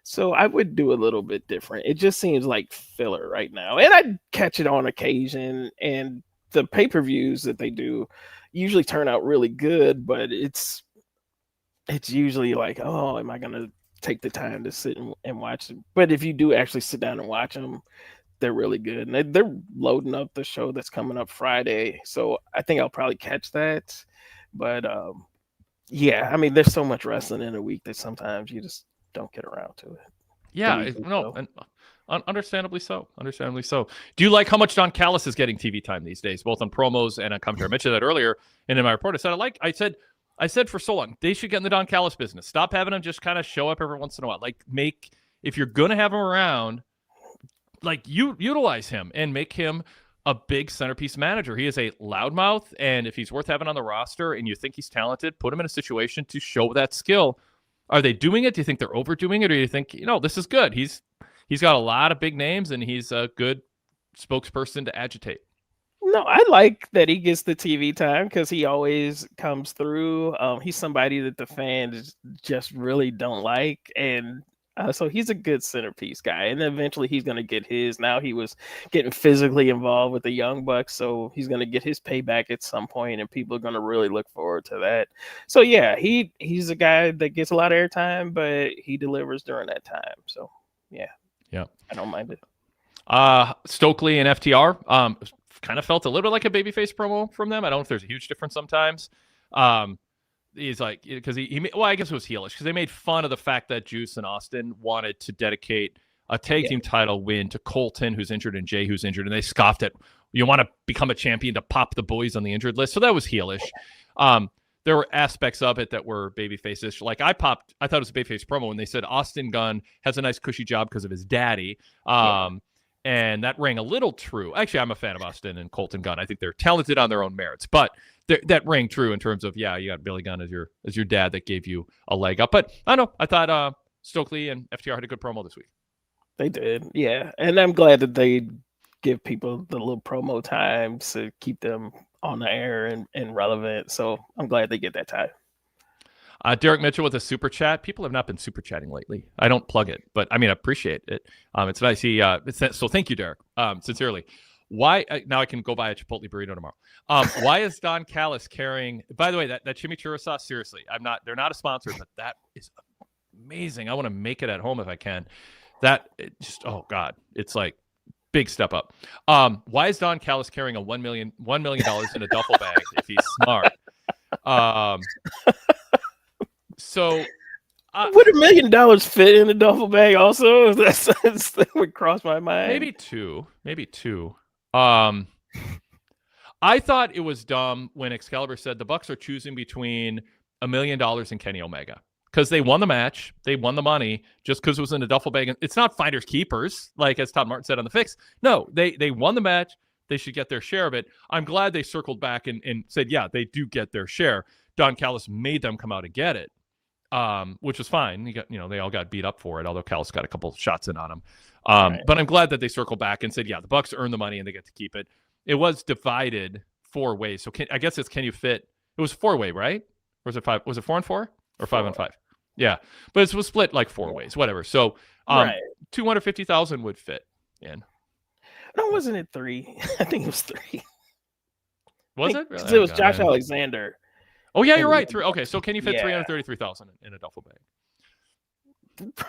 So I would do a little bit different. It just seems like filler right now. And I'd catch it on occasion. And the pay-per-views that they do usually turn out really good, but it's usually like, oh, am I going to take the time to sit and watch them? But if you do actually sit down and watch them, they're really good. And they're loading up the show that's coming up Friday. So I think I'll probably catch that. But yeah, I mean, there's so much wrestling in a week that sometimes you just don't get around to it. Yeah, and understandably so. Understandably so. Do you like how much Don Callis is getting TV time these days, both on promos and on commentary? I mentioned that earlier, and in my report, I said for so long they should get in the Don Callis business. Stop having him just kind of show up every once in a while. Like, if you're gonna have him around, like utilize him and make him a big centerpiece manager. He is a loudmouth, and if he's worth having on the roster, and you think he's talented, put him in a situation to show that skill. Are they doing it? Do you think they're overdoing it? Or do you think, this is good? He's got a lot of big names and he's a good spokesperson to agitate. No, I like that he gets the TV time because he always comes through. He's somebody that the fans just really don't like. And so he's a good centerpiece guy. And eventually he's going to get his. Now he was getting physically involved with the Young Bucks. So he's going to get his payback at some point, and people are going to really look forward to that. So yeah, he's a guy that gets a lot of airtime, but he delivers during that time. So yeah, I don't mind it. Stokely and FTR kind of felt a little bit like a babyface promo from them. I don't know if there's a huge difference sometimes. He's like, because I guess it was heelish because they made fun of the fact that Juice and Austin wanted to dedicate a tag team title win to Colton, who's injured, and Jay, who's injured, and they scoffed at, you want to become a champion to pop the boys on the injured list. So that was heelish. There were aspects of it that were babyface-ish. Like I thought it was a babyface promo when they said Austin Gunn has a nice cushy job because of his daddy. And that rang a little true. Actually, I'm a fan of Austin and Colton Gunn. I think they're talented on their own merits, but that rang true in terms of, you got Billy Gunn as your dad that gave you a leg up. But I don't know. I thought Stokely and FTR had a good promo this week. They did, yeah. And I'm glad that they give people the little promo time to keep them on the air and relevant. So I'm glad they get that time. Derek Mitchell with a super chat. People have not been super chatting lately. I don't plug it, but I mean, I appreciate it. It's nice. So thank you, Derek. Sincerely. Why now I can go buy a Chipotle burrito tomorrow. Why is Don Callis carrying? By the way, that chimichurri sauce. Seriously, they're not a sponsor, but that is amazing. I want to make it at home if I can. Oh God, it's like Big step up. Why is Don Callis carrying a $1 million in a duffel bag if he's smart? So would $1 million fit in a duffel bag also? That would cross my mind. Maybe two. I thought it was dumb when Excalibur said the Bucks are choosing between $1 million and Kenny Omega. Because they won the match, they won the money just because it was in a duffel bag. It's not finders keepers, like as Todd Martin said on the fix. No, they won the match. They should get their share of it. I'm glad they circled back and said, yeah, they do get their share. Don Callis made them come out and get it, which was fine. They all got beat up for it, although Callis got a couple shots in on him. Right. But I'm glad that they circled back and said, yeah, the Bucks earn the money and they get to keep it. It was divided 4 ways. So I guess it's can you fit? It was 4-way, right? Or was it 5? Was it 4 and 4 or 5 and 5? Yeah, but it was split like 4 ways, whatever. So, right. 250,000 would fit in. No, wasn't it 3? I think it was 3. Was it? Really? It was Josh Alexander. Oh yeah, you're right. 3. Okay, so can you fit 333,000 in a duffel bag?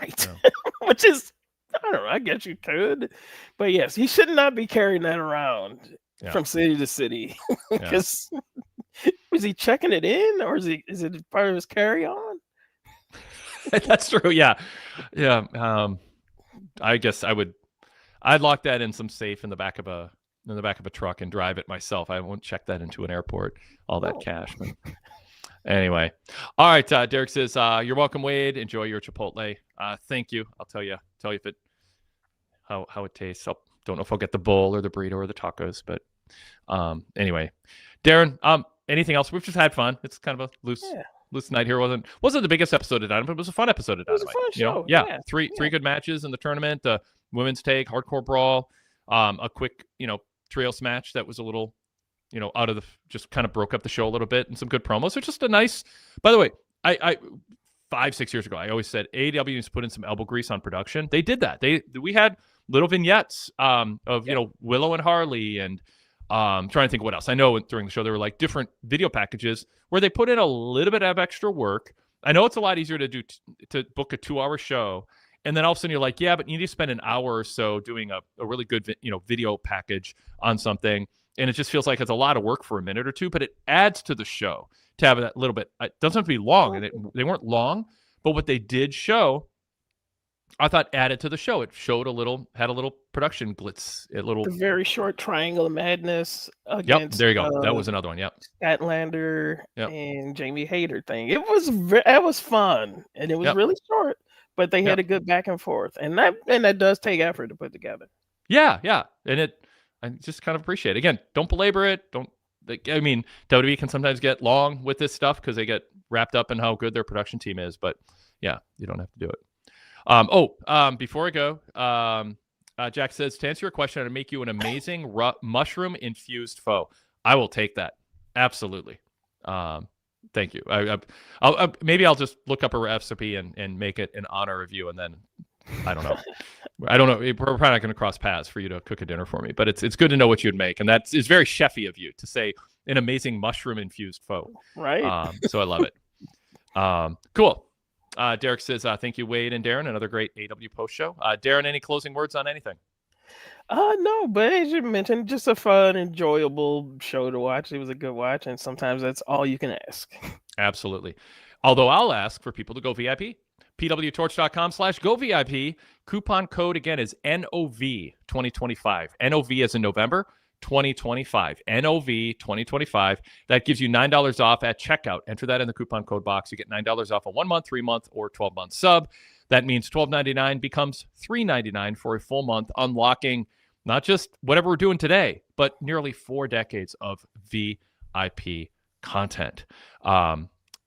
Right. Yeah. Which is, I don't know. I guess you could, but yes, he should not be carrying that around from city to city because was he checking it in or is it part of his carry-on? That's true. Yeah. I guess I'd lock that in some safe in the back of a truck and drive it myself. I won't check that into an airport. All that cash. But anyway, all right. Derek says, "You're welcome, Wade. Enjoy your Chipotle. Thank you. I'll tell you if it how it tastes. I don't know if I'll get the bowl or the burrito or the tacos, but anyway, Darrin. Anything else? We've just had fun. It's kind of a loose night here. Wasn't the biggest episode of Dynamite, but it was a fun episode of Dynamite. It was a fun show. Yeah. Three good matches in the tournament. Women's take, hardcore brawl, a quick, trios match that was a little, out of just kind of broke up the show a little bit, and some good promos. So just a nice. By the way, I 5-6 years ago, I always said AEW needs to put in some elbow grease on production. They did that. We had little vignettes of Willow and Harley and. Trying to think of what else. I know during the show there were like different video packages where they put in a little bit of extra work. I know it's a lot easier to do to book a 2-hour show, and then all of a sudden you're like, yeah, but you need to spend an hour or so doing a really good video package on something, and it just feels like it's a lot of work for a minute or two. But it adds to the show to have that little bit. It doesn't have to be long, and they weren't long, but what they did show, I thought added to the show. It showed had a little production glitz. The very short Triangle of Madness against. Yep, there you go. That was another one. Yep. Statlander and Jamie Hayter thing. It was fun, and it was really short, but they had a good back and forth, and that does take effort to put together. Yeah, and I just kind of appreciate it. Again, don't belabor it. WWE can sometimes get long with this stuff because they get wrapped up in how good their production team is, but yeah, you don't have to do it. Before I go, Jack says, to answer your question, I'd make you an amazing mushroom-infused pho. I will take that. Absolutely. Thank you. Maybe I'll just look up a recipe and make it in honor of you, and then I don't know. We're probably not going to cross paths for you to cook a dinner for me, but it's good to know what you'd make, and it's very chefy of you to say an amazing mushroom-infused pho. Right. So I love it. Cool. Derek says, thank you, Wade and Darrin. Another great AEW post show. Darrin, any closing words on anything? No, but as you mentioned, just a fun, enjoyable show to watch. It was a good watch, and sometimes that's all you can ask. Absolutely. Although I'll ask for people to go VIP. pwtorch.com/govip. Coupon code again is NOV2025. NOV as in November 2025. NOV 2025. That gives you $9 off at checkout. Enter that in the coupon code box. You get $9 off a 1-month, 3-month, or 12-month sub. That means $12.99 becomes $3.99 for a full month, unlocking not just whatever we're doing today, but nearly 4 decades of VIP content.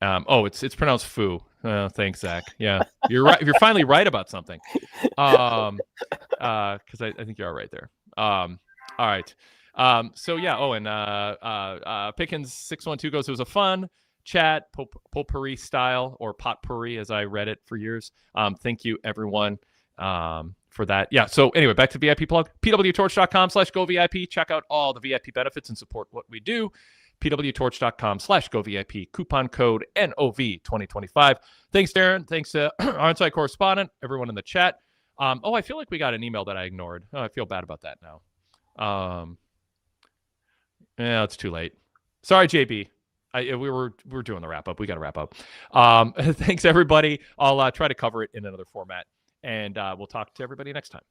It's pronounced foo. Thanks, Zach. Yeah, you're right. You're finally right about something. Because I think you are right there. All right. Pickens 612 goes, it was a fun chat, potpourri style, or potpourri as I read it for years. Thank you, everyone, for that. Yeah. So anyway, back to VIP plug. pwtorch.com/govip. Check out all the VIP benefits and support what we do. pwtorch.com/govip. Coupon code NOV2025. Thanks, Darrin. Thanks to our on-site correspondent, everyone in the chat. Oh, I feel like we got an email that I ignored. Oh, I feel bad about that now. Yeah, it's too late. Sorry, JB. We're doing the wrap up. We got to wrap up. Thanks everybody. I'll try to cover it in another format, and we'll talk to everybody next time.